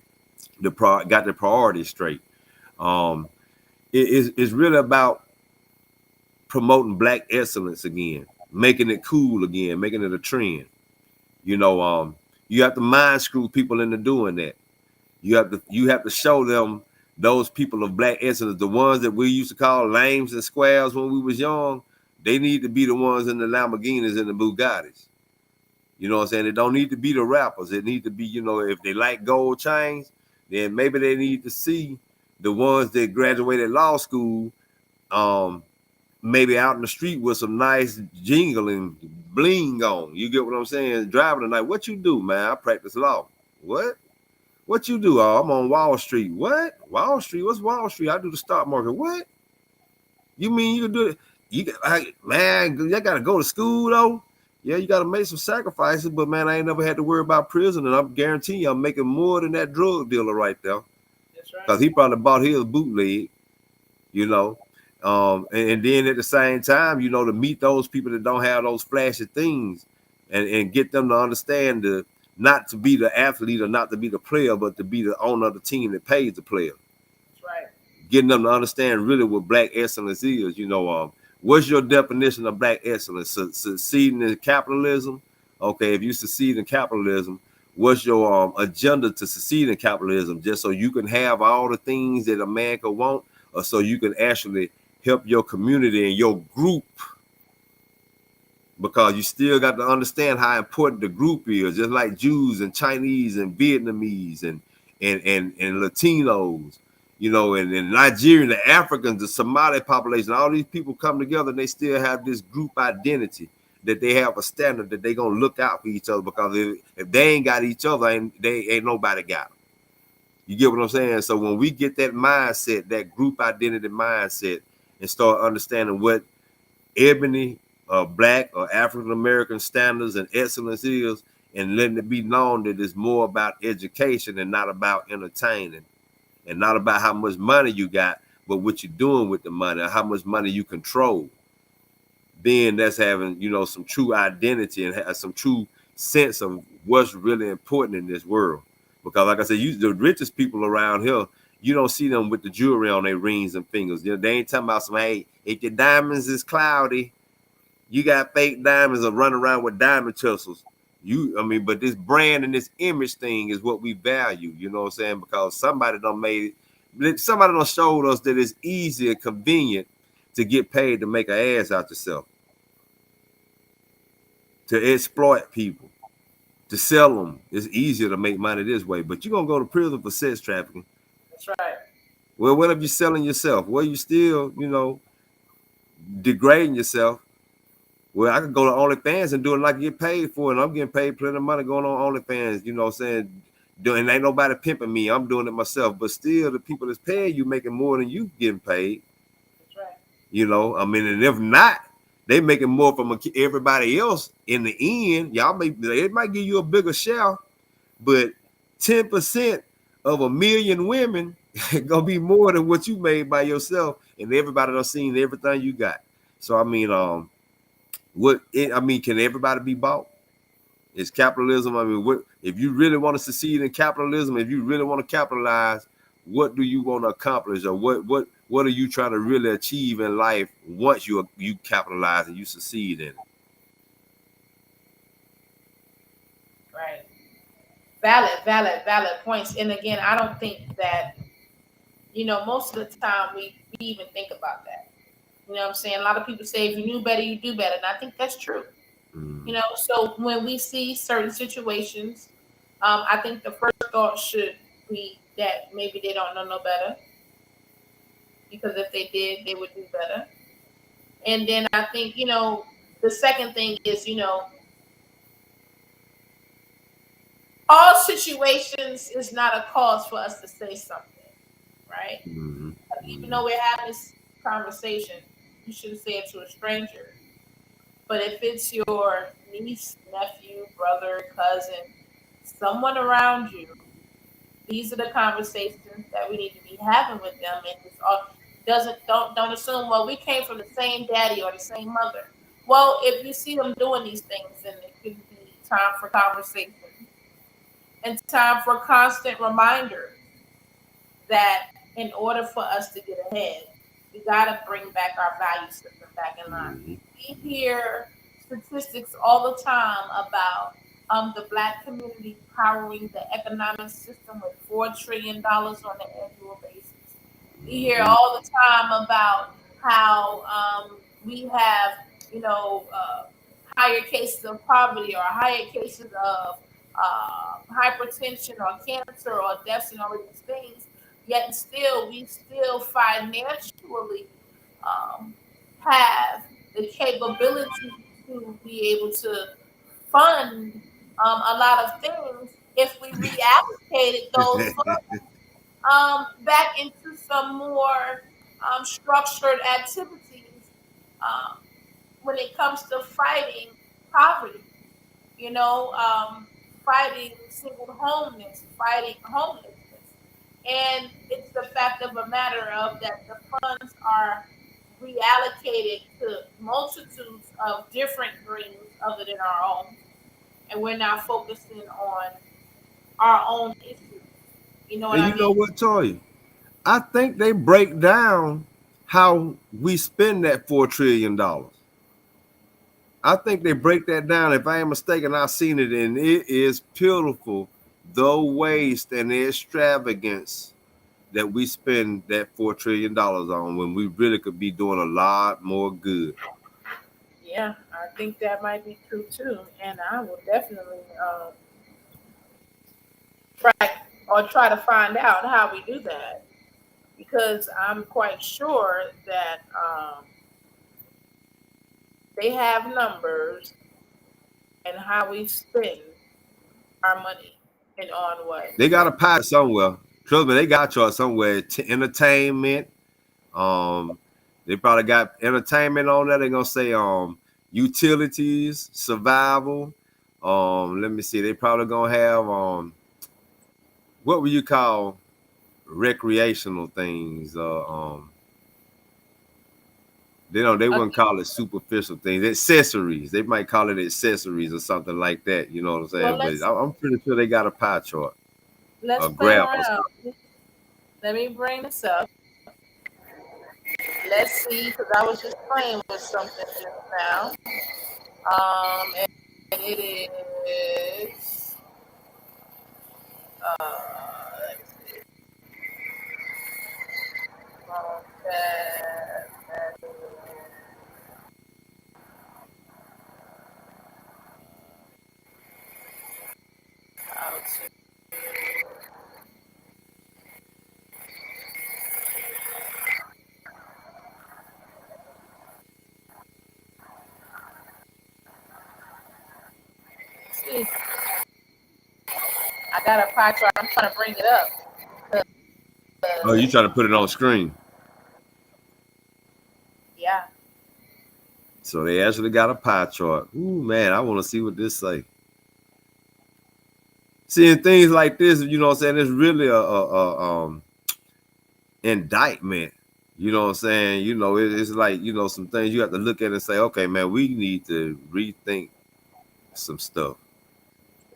Got the priorities straight. It's really about promoting Black excellence again, making it cool again, making it a trend. You have to mind screw people into doing that. You have to show them those people of Black excellence, the ones that we used to call lames and squares when we was young. They need to be the ones in the Lamborghinis and the Bugattis. You know what I'm saying? It don't need to be the rappers. It need to be, if they like gold chains, then maybe they need to see the ones that graduated law school, maybe out in the street with some nice jingle and bling on. You get what I'm saying? Driving tonight. What you do, man? I practice law. What you do? Oh, I'm on Wall Street. What? Wall Street? What's Wall Street? I do the stock market. What? You mean you can do it? Man, you got to go to school though. Yeah, you got to make some sacrifices, but man, I ain't never had to worry about prison, and I'm guaranteeing you I'm making more than that drug dealer right there. That's right. Because he probably bought his bootleg, and then at the same time, to meet those people that don't have those flashy things, and get them to understand not to be the athlete or not to be the player, but to be the owner of the team that pays the player. That's right. Getting them to understand really what Black excellence is. What's your definition of Black excellence? Succeeding in capitalism? Okay, if you succeed in capitalism, what's your agenda to succeed in capitalism? Just so you can have all the things that a man could want, or so you can actually help your community and your group? Because you still got to understand how important the group is, just like Jews and Chinese and Vietnamese and Latinos. And Nigeria, the Africans, the Somali population, all these people come together and they still have this group identity, that they have a standard that they're going to look out for each other, because if they ain't got each other, ain't nobody got them. You get what I'm saying? So when we get that mindset, that group identity mindset, and start understanding what ebony or Black or African-American standards and excellence is, and letting it be known that it's more about education and not about entertaining, and not about how much money you got, but what you're doing with the money, how much money you control. Then that's having, some true identity and have some true sense of what's really important in this world. Because like I said, the richest people around here, you don't see them with the jewelry on their rings and fingers. They ain't talking about some, hey, if your diamonds is cloudy, you got fake diamonds or run around with diamond tussles. But this brand and this image thing is what we value, you know what I'm saying? Because somebody done showed us that it's easy and convenient to get paid to make an ass out yourself, to exploit people, to sell them. It's easier to make money this way, but you're going to go to prison for sex trafficking. That's right. Well, what if you're selling yourself? Well, you still, degrading yourself. Well, I could go to OnlyFans and do it and I can get paid for it. And I'm getting paid plenty of money going on OnlyFans, you know what I'm saying? And ain't nobody pimping me. I'm doing it myself. But still, the people that's paying you making more than you getting paid. That's right. And if not, they making more from everybody else in the end. It might give you a bigger share, but 10% of 1 million women gonna be more than what you made by yourself, and everybody done seen everything you got. So can everybody be bought? It's capitalism. What if you really want to succeed in capitalism? If you really want to capitalize, what do you want to accomplish, or what are you trying to really achieve in life once you capitalize and you succeed in it? Right. Valid points. And again, I don't think that, most of the time we even think about that. You know what I'm saying? A lot of people say if you knew better, you do better. And I think that's true. Mm. So when we see certain situations, I think the first thought should be that maybe they don't know no better. Because if they did, they would do better. And then I think, the second thing is, all situations is not a cause for us to say something, right? Mm-hmm. Even Mm-hmm. though we're having this conversation, you shouldn't say it to a stranger. But if it's your niece, nephew, brother, cousin, someone around you, these are the conversations that we need to be having with them. And it's all doesn't don't assume, well, we came from the same daddy or the same mother. Well, if you see them doing these things, then it could be time for conversation and time for constant reminders that in order for us to get ahead, we got to bring back our value system back in line. Mm-hmm. We hear statistics all the time about the black community powering the economic system with $4 trillion on an annual basis. We hear Mm-hmm. all the time about how we have, higher cases of poverty or higher cases of hypertension or cancer or deaths and all of these things. Yet and still, we still financially um, have the capability to be able to fund a lot of things if we reallocated those funds back into some more structured activities um, when it comes to fighting poverty, fighting single fighting homelessness. And it's the fact of a matter of that the funds are reallocated to multitudes of different dreams other than our own. And we're not focusing on our own issues. You know what And I you know mean? what, Toy? I think they break down how we spend that $4 trillion. I think they break that down. If I am mistaken, I've seen it, and it is pitiful the waste and the extravagance that we spend that $4 trillion on when we really could be doing a lot more good. Yeah, I think that might be true too. And I will definitely try try to find out how we do that because I'm quite sure that they have numbers and how we spend our money and on what. They got a pie somewhere. Trust me, they got you somewhere. Entertainment. Um, they probably got entertainment on there. They're gonna say utilities, survival. Let me see. They probably gonna have what would you call recreational things? They wouldn't Okay, call it superficial things. Accessories. They might call it accessories or something like that. You know what I'm well saying? But I'm pretty sure they got a pie chart, let's a play graph or around. something. Let me bring this up. Let's see, because I was just playing with something just now. And it is. Let's see. That is how to. See, I got a pie chart. I'm trying to bring it up. Oh, you 'Cause, trying to put it on screen? yeah. So they actually got a pie chart. Ooh, man, I want to see what this say. Seeing things like this, you know what I'm saying, it's really a indictment. You know what I'm saying? It's like, some things you have to look at and say, okay, man, we need to rethink some stuff.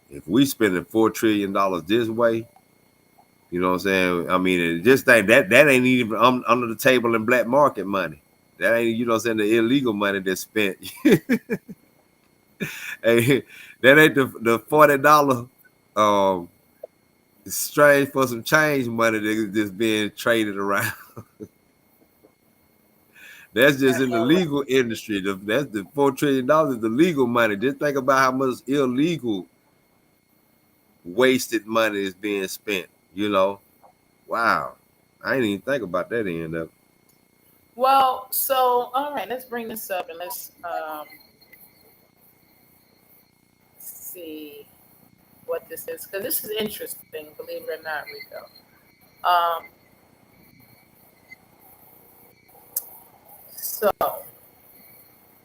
If we spending $4 trillion this way, you know what I'm saying? I mean, just think that ain't even under the table in black market money. That ain't, you know what I'm saying, the illegal money that's spent. Hey, that ain't the $40 It's strange for some change money that's just being traded around. That's just in the legal industry. That's the $4 trillion, the legal money. Just think about how much illegal wasted money is being spent. Wow. I didn't even think about that end up. Well, so all right, let's bring this up and let's see what this is because this is interesting. Believe it or not, Rico. Um, so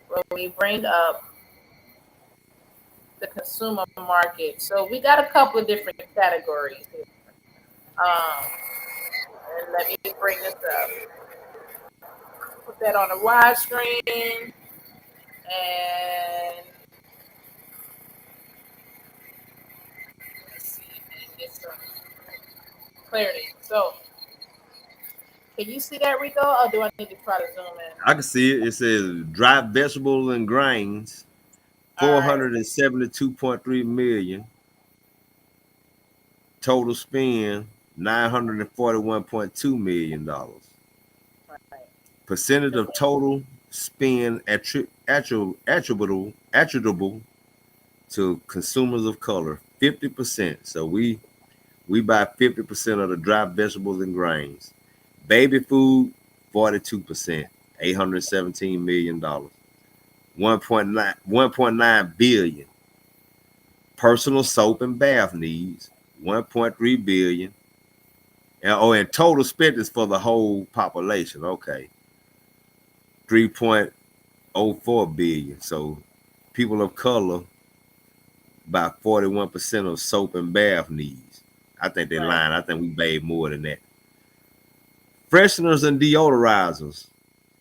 when we bring up the consumer market, so we got a couple of different categories here. And let me bring this up. Put that on a wide screen and let's see if we can get some clarity. So, can you see that, Rico, or do I need to try to zoom in? I can see it. It says dry vegetables and grains, 472.3 million. Total spend $941.2 million. Right. Percentage of total spend attributable to consumers of color, 50%. So we buy 50% of the dry vegetables and grains. Baby food, 42%, $817 million. 1.9 billion. Personal soap and bath needs, 1.3 billion. And total spend is for the whole population. Okay. 3.04 billion. So people of color buy 41% of soap and bath needs. I think they're lying. I think we paid more than that. Fresheners and deodorizers,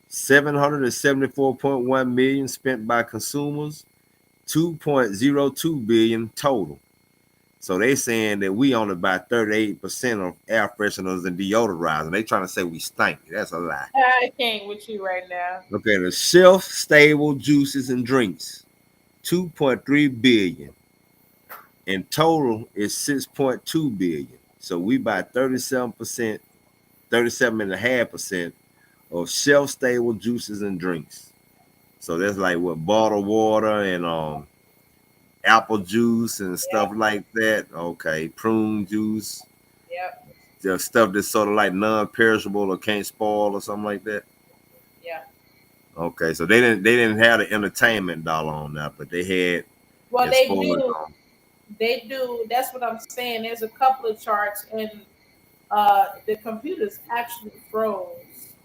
774.1 million spent by consumers, 2.02 billion total. So they saying that we only buy 38% of air fresheners and deodorizers. They trying to say we stink. That's a lie. I can't with you right now. Okay, the shelf-stable juices and drinks, 2.3 billion. In total is 6.2 billion. So we buy 37%, 37.5% of shelf-stable juices and drinks. So that's like what bottled water and apple juice and stuff like that. Okay, prune juice. Yep. The stuff that's sort of like non-perishable or can't spoil or something like that. Yeah. Okay, so they didn't have the entertainment dollar on that, but they had. Well, they do. They do. That's what I'm saying. There's a couple of charts, and the computers actually froze,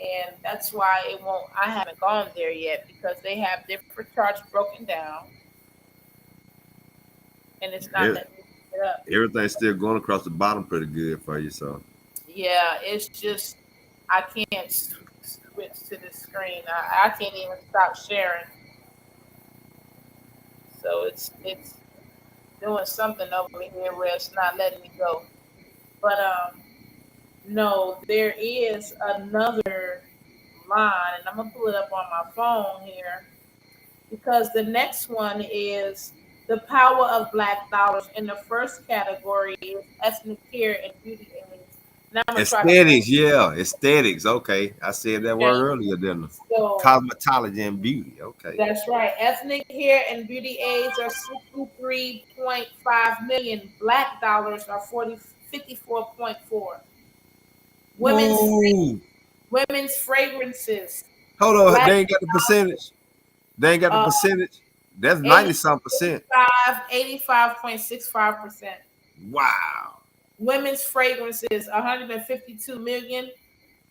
and that's why it won't. I haven't gone there yet because they have different charts broken down, and it's not letting me pick it up. Everything's still going across the bottom pretty good for you, so. Yeah, it's just I can't switch to the screen. I can't even stop sharing. So it's doing something over here where it's not letting me go. But no, there is another line, and I'm gonna pull it up on my phone here because the next one is the power of black dollars. In the first category is ethnic care and beauty aids. Now I'm gonna aesthetics, aesthetics. Okay, I said that word earlier, didn't I? So, cosmetology and beauty. Okay, that's right. Ethnic hair and beauty aids are 63.5 million. Black dollars are 54.4. Women's fragrances. Hold on, they ain't got the percentage. They ain't got the percentage. That's 90-some percent. 85.65%. Wow. Women's fragrances, 152 million.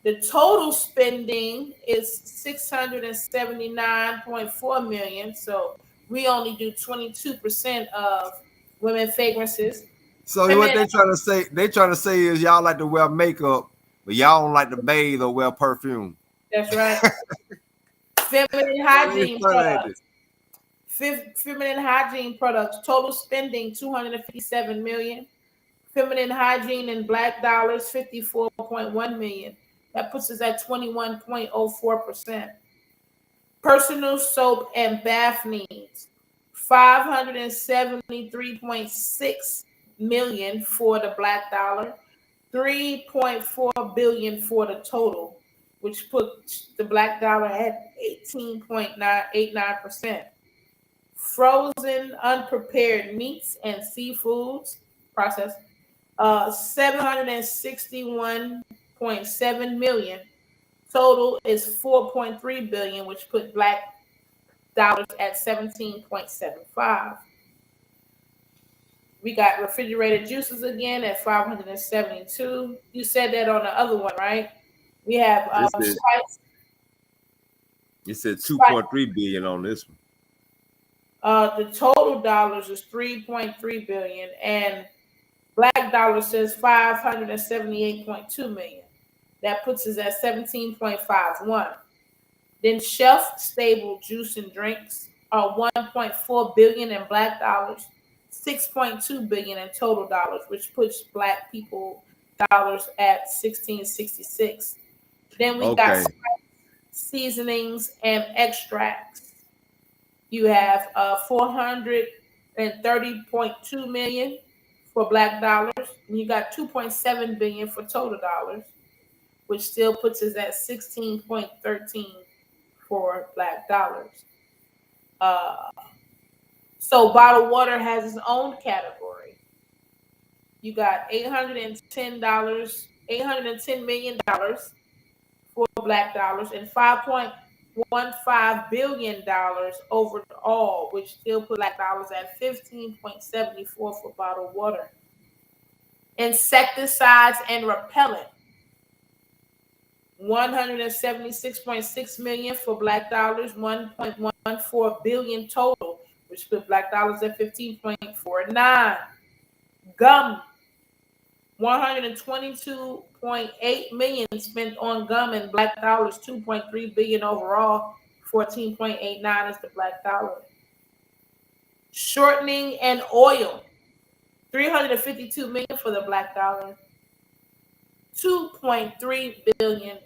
The total spending is 679.4 million. So we only do 22% of women fragrances. So what they trying to say? They trying to say is y'all like to wear makeup, but y'all don't like to bathe or wear perfume. That's right. Feminine hygiene products. Feminine hygiene products. Total spending 257 million. Feminine hygiene in black dollars 54.1 million. That puts us at 21.04%. Personal soap and bath needs 573.6 million for the black dollar, 3.4 billion for the total, which puts the black dollar at 18.989%. Frozen unprepared meats and seafoods processed 761.7 million. Total is 4.3 billion, which put black dollars at 17.75. We got refrigerated juices again at 572. You said that on the other one, right? We have Sprite. It said 2.3 billion on this one. The total dollars is 3.3 billion, and black dollar says 578.2 million. That puts us at 17.51. Then shelf stable juice and drinks are 1.4 billion in black dollars, 6.2 billion in total dollars, which puts black people dollars at 1666. Then we got seasonings and extracts. You have 430.2 million for black dollars, and you got 2.7 billion for total dollars, which still puts us at 16.13 for black dollars. So bottled water has its own category. You got $810 million for black dollars and $5.15 billion overall, which still put black dollars at 15.74 for bottled water. Insecticides and repellent, 176.6 million for black dollars, 1.14 billion total, which put black dollars at 15.49. Gum, 122.8 million spent on gum and black dollars, 2.3 billion overall, 14.89 is the black dollar. Shortening and oil, 352 million for the black dollar, 2.3 billion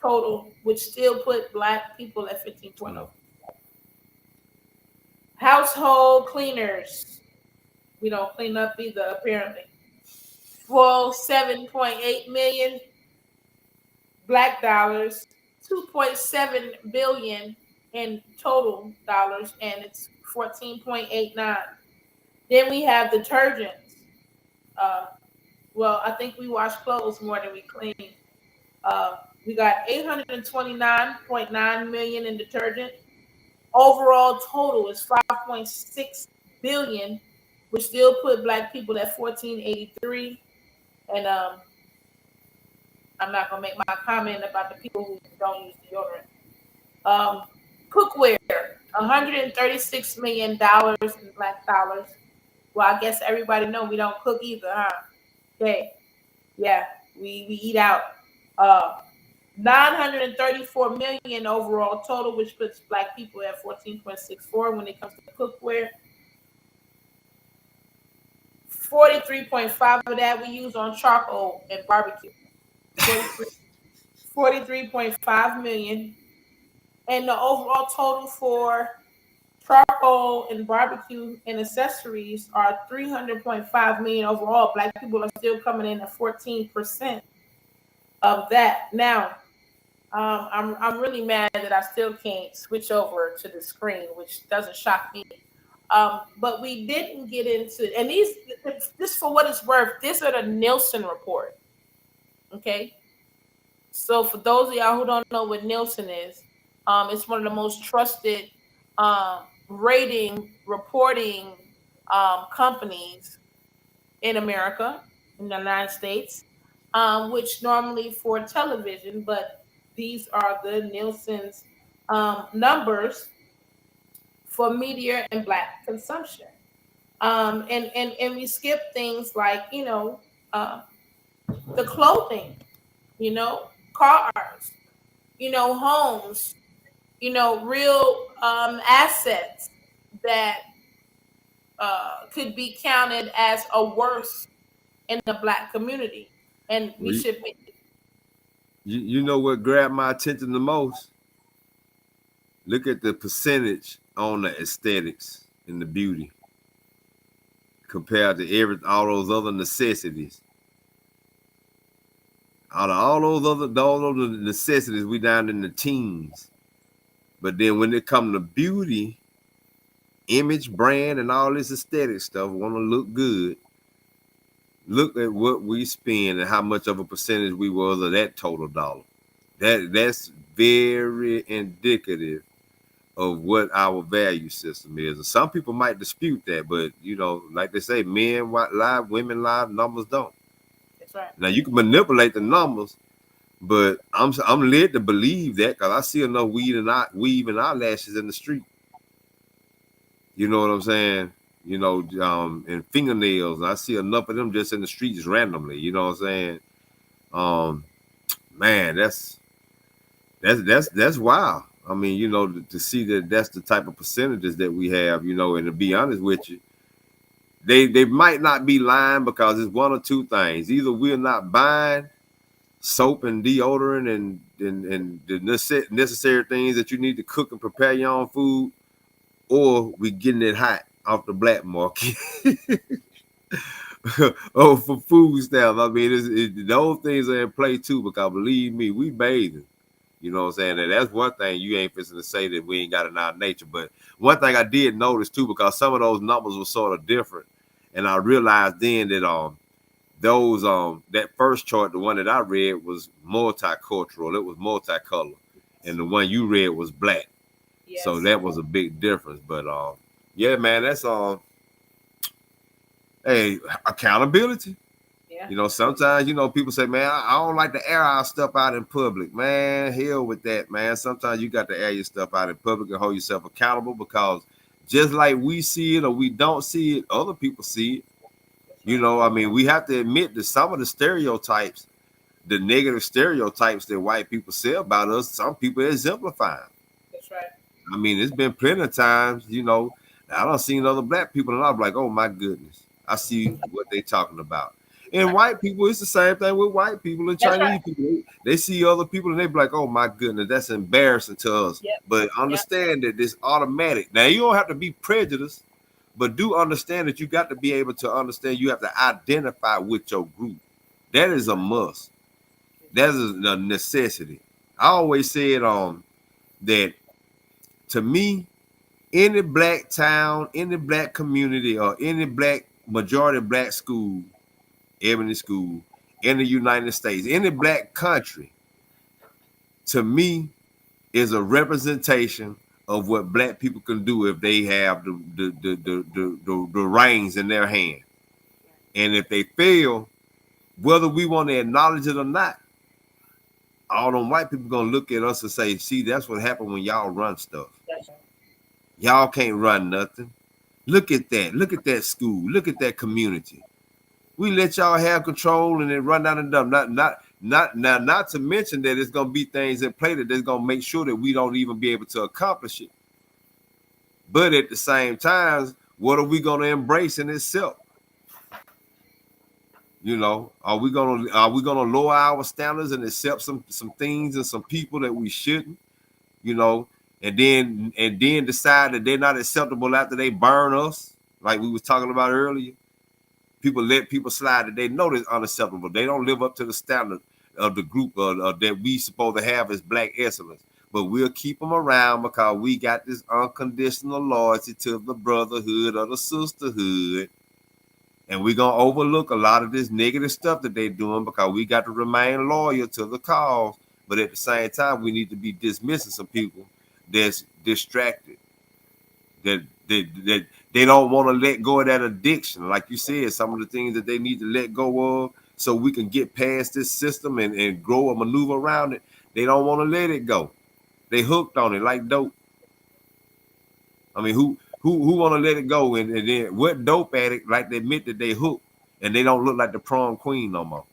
total, which still put black people at 15.0. Household cleaners, we don't clean up either, apparently. For 7.8 million black dollars, 2.7 billion in total dollars, and it's 14.89. Then we have detergents. Well, I think we wash clothes more than we clean. We got 829.9 million in detergent. Overall total is 5.6 billion, which still put black people at 1483. And I'm not gonna make my comment about the people who don't use deodorant. Cookware, $136 million in black dollars. Well, I guess everybody know we don't cook either, huh? Okay, yeah, we eat out. 934 million overall total, which puts black people at 14.64 when it comes to cookware. 43.5 of that we use on charcoal and barbecue. 43.5 million. And the overall total for charcoal and barbecue and accessories are 300.5 million overall. Black people are still coming in at 14% of that. Now, I'm really mad that I still can't switch over to the screen, which doesn't shock me. But we didn't get into, and this for what it's worth, these are the Nielsen report. Okay. So for those of y'all who don't know what Nielsen is, it's one of the most trusted rating reporting companies in America, in the United States, which normally for television, but these are the Nielsen's numbers for media and black consumption. And we skip things like, the clothing, cars, homes, real assets that could be counted as a worth in the black community. And we should be. You know what grabbed my attention the most? Look at the percentage on the aesthetics and the beauty. compared to all those other necessities. Out of all those necessities, we down in the teens. But then when it comes to beauty, image, brand, and all this aesthetic stuff, want to look good. Look at what we spend and how much of a percentage we was of that total dollar. That's very indicative of what our value system is. And some people might dispute that, but like they say, men lie, women lie, numbers don't. That's right. Now you can manipulate the numbers, but I'm led to believe that because I see enough weave and eyelashes in the street. You know what I'm saying? And fingernails. I see enough of them just in the streets randomly. You know what I'm saying? Man, that's wild. I mean, to see that that's the type of percentages that we have. And to be honest with you, they might not be lying because it's one or two things. Either we're not buying soap and deodorant and the necessary things that you need to cook and prepare your own food, or we getting it hot off the black market. Oh, for food stamps. I mean, those things are in play too, because believe me, we bathing. You know what I'm saying? And that's one thing you ain't fixing to say that we ain't got in our nature. But one thing I did notice too, because some of those numbers were sort of different, and I realized then that those that first chart, the one that I read, was multicultural. It was multicolor, and the one you read was black. Yes. So that was a big difference. But yeah, man, that's hey, accountability. Yeah. Sometimes, people say, man, I don't like to air our stuff out in public. Man, hell with that, man. Sometimes you got to air your stuff out in public and hold yourself accountable, because just like we see it or we don't see it, other people see it. I mean, we have to admit that some of the stereotypes, the negative stereotypes that white people say about us, some people exemplify. That's right. I mean, it's been plenty of times, I don't see other black people and I'm like, oh my goodness, I see what they talking about. And white people, it's the same thing with white people and Chinese people. They see other people and they be like, oh my goodness, that's embarrassing to us. Yep. But understand that this automatic. Now, you don't have to be prejudiced, but do understand that you got to be able to understand you have to identify with your group. That is a must. That is a necessity. I always said that to me, any black town, any black community, or any majority black school, Ebony school, in the United States, any black country, to me, is a representation of what black people can do if they have the reins in their hand. And if they fail, whether we want to acknowledge it or not, all them white people gonna look at us and say, see, that's what happened when y'all run stuff. Y'all can't run nothing. Look at that. Look at that school. Look at that community. We let y'all have control and then run down and dumb. Not to mention that it's gonna be things in play that's gonna make sure that we don't even be able to accomplish it. But at the same time, what are we gonna embrace in itself? Are we gonna lower our standards and accept some things and some people that we shouldn't? And then decide that they're not acceptable after they burn us, like we was talking about earlier. People let people slide that they know that's unacceptable. They don't live up to the standard of the group that we supposed to have as black excellence. But we'll keep them around because we got this unconditional loyalty to the brotherhood or the sisterhood. And we're going to overlook a lot of this negative stuff that they're doing because we got to remain loyal to the cause. But at the same time, we need to be dismissing some people that's distracted, that they don't want to let go of that addiction. Like you said, some of the things that they need to let go of so we can get past this system and grow a maneuver around it. They don't want to let it go. They hooked on it like dope. I mean, who want to let it go? And then what dope addict like to admit that they hooked and they don't look like the prom queen no more?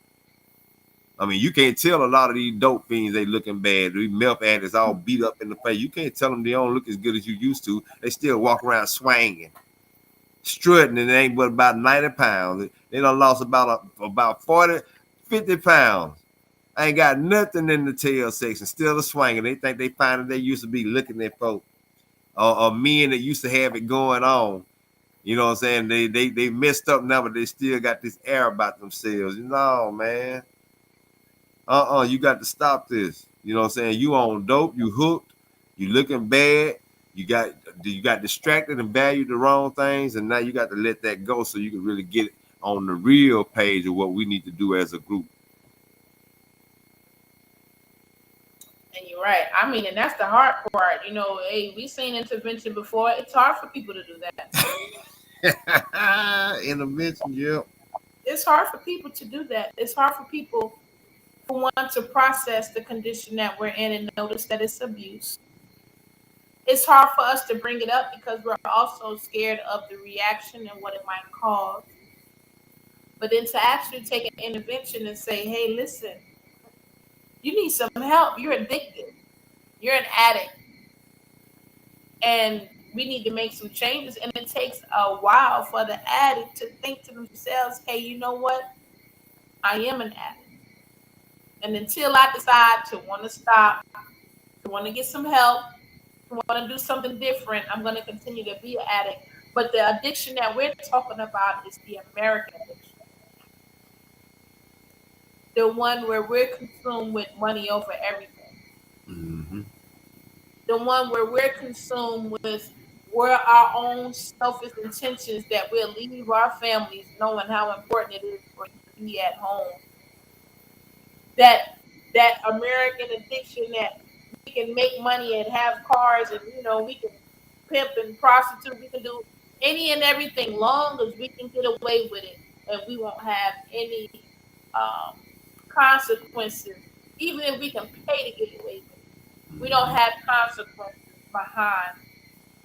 I mean, you can't tell a lot of these dope fiends they looking bad. These meth addicts all beat up in the face. You can't tell them they don't look as good as you used to. They still walk around swinging, strutting, and they ain't but about 90 pounds. They done lost about 40, 50 pounds. I ain't got nothing in the tail section. Still a swinging. They think they find that they used to be looking at folks or men that used to have it going on. You know what I'm saying? They messed up now, but they still got this air about themselves. No, man. You got to stop this. You know what I'm saying? You on dope, you hooked, you looking bad, you got distracted and valued the wrong things, and now you got to let that go so you can really get on the real page of what we need to do as a group. And you're right. I mean, and that's the hard part. You know, hey, we seen intervention before. It's hard for people to do that. Intervention, yeah. It's hard for people to do that. It's hard for people, for one, to process the condition that we're in and notice that it's abuse. It's hard for us to bring it up because we're also scared of the reaction and what it might cause. But then to actually take an intervention and say, hey, listen, you need some help. You're addicted. You're an addict. And we need to make some changes. And it takes a while for the addict to think to themselves, hey, you know what? I am an addict. And until I decide to want to stop, to want to get some help, to want to do something different, I'm going to continue to be an addict. But the addiction that we're talking about is the American addiction. The one where we're consumed with money over everything. Mm-hmm. The one where we're consumed with our own selfish intentions that we'll leave our families knowing how important it is for you to be at home. That American addiction that we can make money and have cars and, you know, we can pimp and prostitute, we can do any and everything long as we can get away with it and we won't have any consequences, even if we can pay to get away with it. We don't have consequences behind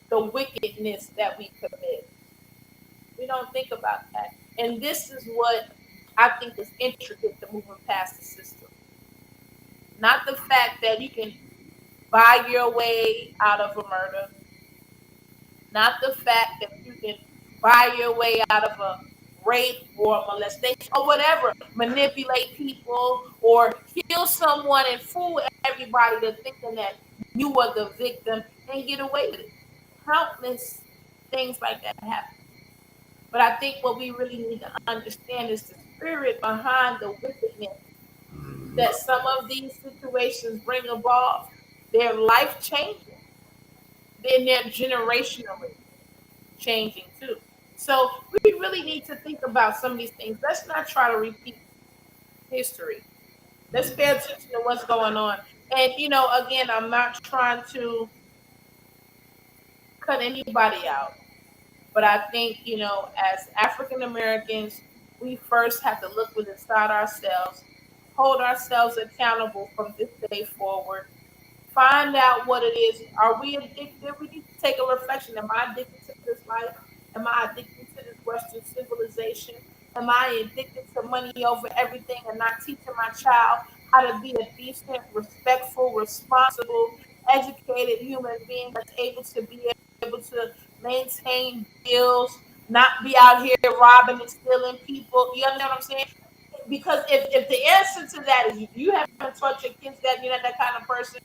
the wickedness that we commit. We don't think about that. And this is what I think is intricate to moving past the system. Not the fact that you can buy your way out of a murder. Not the fact that you can buy your way out of a rape or molestation or whatever, manipulate people or kill someone and fool everybody to thinking that you were the victim and get away with it. Countless things like that happen. But I think what we really need to understand is the spirit behind the wickedness that some of these situations bring about. They're life changing. Then they're generationally changing too. So we really need to think about some of these things. Let's not try to repeat history. Let's pay attention to what's going on. And you know, again, I'm not trying to cut anybody out. But I think, you know, as African Americans, we first have to look within ourselves, hold ourselves accountable from this day forward, find out what it is. Are we addicted? We need to take a reflection. Am I addicted to this life? Am I addicted to this Western civilization? Am I addicted to money over everything and not teaching my child how to be a decent, respectful, responsible, educated human being that's able to be able to maintain bills, not be out here robbing and stealing people? You understand what I'm saying? Because if the answer to that is you haven't taught your kids that you're not that kind of person,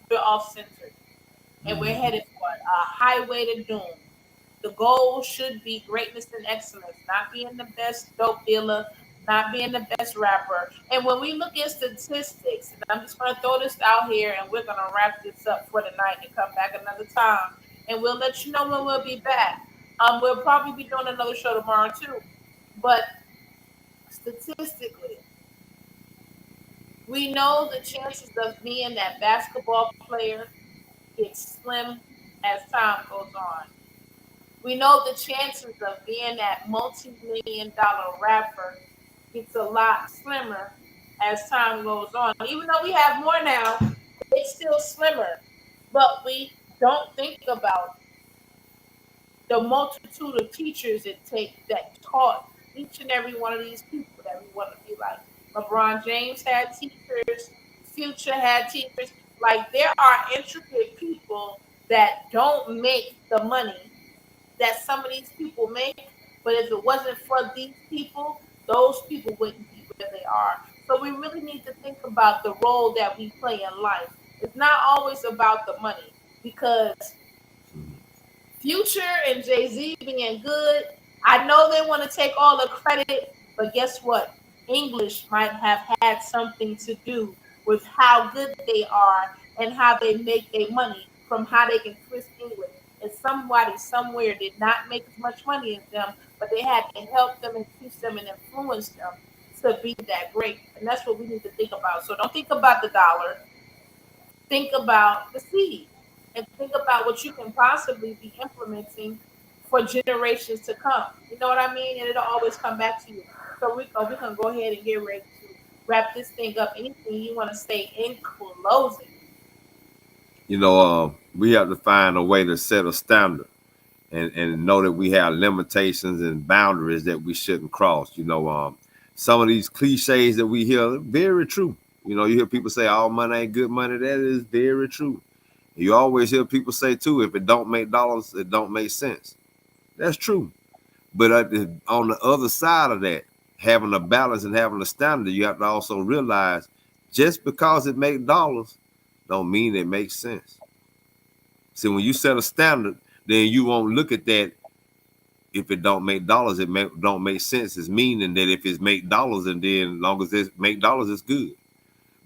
we're off centered and we're headed for a highway to doom. The goal should be greatness and excellence, not being the best dope dealer, not being the best rapper. And when we look at statistics, and I'm just going to throw this out here and we're going to wrap this up for the night and come back another time. And we'll let you know when we'll be back. We'll probably be doing another show tomorrow too. But statistically, we know the chances of being that basketball player get slim as time goes on. We know the chances of being that multi-million dollar rapper gets a lot slimmer as time goes on. Even though we have more now, it's still slimmer. But we don't think about the multitude of teachers it takes that taught each and every one of these people that we want to be like. LeBron James had teachers, Future had teachers. Like there are intricate people that don't make the money that some of these people make. But if it wasn't for these people, those people wouldn't be where they are. So we really need to think about the role that we play in life. It's not always about the money because Future and Jay-Z being good. I know they want to take all the credit, but guess what? English might have had something to do with how good they are and how they make their money from how they can twist English. And somebody somewhere did not make as much money as them, but they had to help them and teach them and influence them to be that great. And that's what we need to think about. So don't think about the dollar, think about the seed and think about what you can possibly be implementing for generations to come. You know what I mean? And it'll always come back to you. So we can go ahead and get ready to wrap this thing up. Anything you want to say in closing? We have to find a way to set a standard and know that we have limitations and boundaries that we shouldn't cross. Some of these cliches that we hear are very true. You hear people say all money ain't good money. That is very true. You always hear people say too, if it don't make dollars, it don't make sense. That's true. But on the other side of that, having a balance and having a standard, you have to also realize just because it makes dollars don't mean it makes sense. See, when you set a standard, then you won't look at that. If it don't make dollars, don't make sense. It's meaning that if it's make dollars, and then as long as it make dollars, it's good.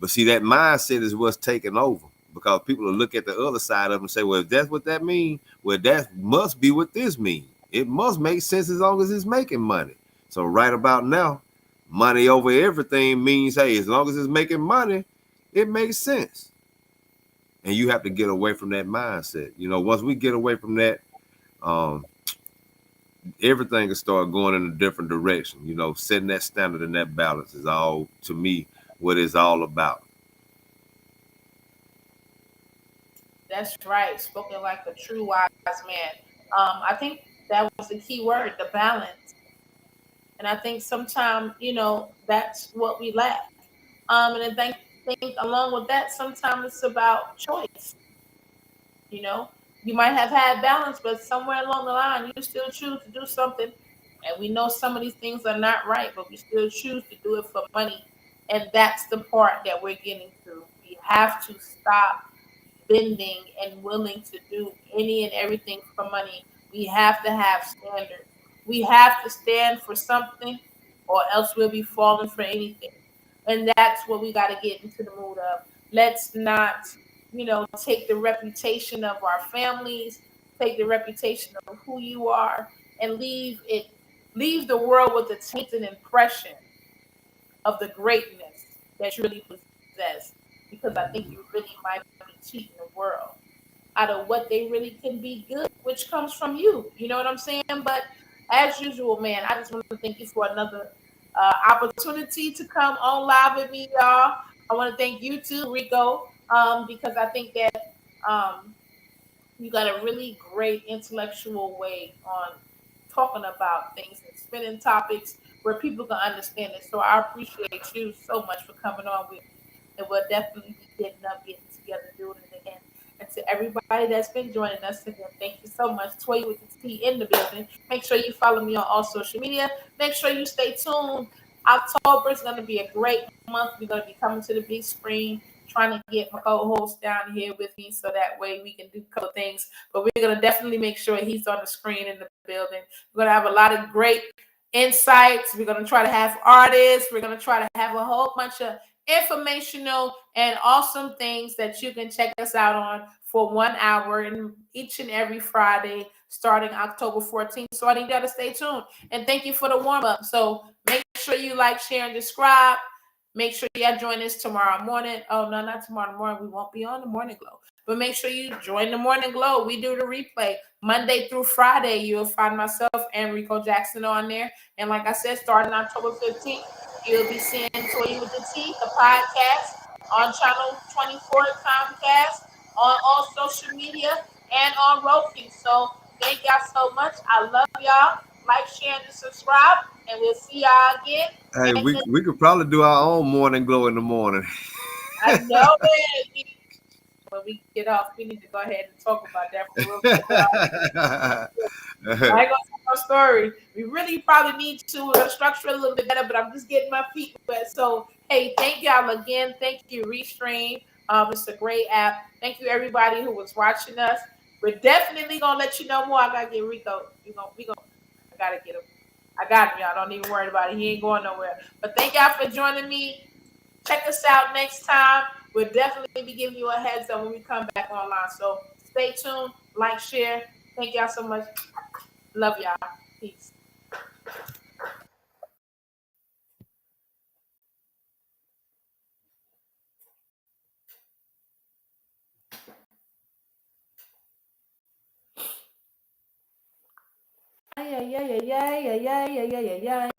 But see, that mindset is what's taking over, because people will look at the other side of it and say, well, if that's what that means, well, that must be what this means. It must make sense as long as it's making money. So right about now, money over everything means, hey, as long as it's making money, it makes sense. And you have to get away from that mindset. Once we get away from that, everything will start going in a different direction. Setting that standard and that balance is all, to me, what it's all about. That's right. Spoken like a true wise man. I think that was the key word, the balance. And I think sometimes, that's what we lack. And I think along with that, sometimes it's about choice. You know, you might have had balance, but somewhere along the line, you still choose to do something. And we know some of these things are not right, but we still choose to do it for money. And that's the part that we're getting to. We have to stop bending and willing to do any and everything for money. We have to have standards. We have to stand for something, or else we'll be falling for anything. And that's what we got to get into the mood of. Let's not, take the reputation of our families, take the reputation of who you are, and leave the world with a tainted impression of the greatness that you really possess. Because I think you really might be cheating the world out of what they really can be good, which comes from you. You know what I'm saying? But as usual, man, I just want to thank you for another opportunity to come on live with me, y'all. I want to thank you too, Rico, because I think that you got a really great intellectual way on talking about things and spinning topics where people can understand it. So I appreciate you so much for coming on with me. And we'll definitely be getting together, doing it again. And to everybody that's been joining us again, thank you so much. Toy with the T in the building. Make sure you follow me on all social media. Make sure you stay tuned. October is going to be a great month. We're going to be coming to the big screen, trying to get my co-host down here with me so that way we can do a couple things. But we're going to definitely make sure he's on the screen in the building. We're going to have a lot of great insights. We're going to try to have artists. We're going to try to have a whole bunch of informational and awesome things that you can check us out on for 1 hour and each and every Friday starting October 14th. So I need y'all to stay tuned. And thank you for the warm-up. So make sure you like, share, and subscribe. Make sure y'all join us tomorrow morning. Oh, no, not tomorrow morning. We won't be on the Morning Glow. But make sure you join the Morning Glow. We do the replay Monday through Friday. You'll find myself and Rico Jackson on there. And like I said, starting October 15th, you'll be seeing Toy with the T, the podcast, on Channel 24 Comcast, on all social media, and on Roku. So thank y'all so much. I love y'all. Like, share, and subscribe. And we'll see y'all again. Hey, we could probably do our own Morning Glow in the morning. I know it. When we get off, we need to go ahead and talk about that for real. I ain't gonna tell no story. We really probably need to structure it a little bit better, but I'm just getting my feet wet. So, hey, thank y'all again. Thank you, Restream. It's a great app. Thank you, everybody who was watching us. we're definitely gonna let you know more. I gotta get Rico. I gotta get him. I got him, y'all. Don't even worry about it. He ain't going nowhere. But thank y'all for joining me. Check us out next time. We'll definitely be giving you a heads up when we come back online. So stay tuned, like, share. Thank y'all so much. Love y'all. Peace. Ay, ay, ay, ay, ay, ay, ay, ay, ay, ay, ay.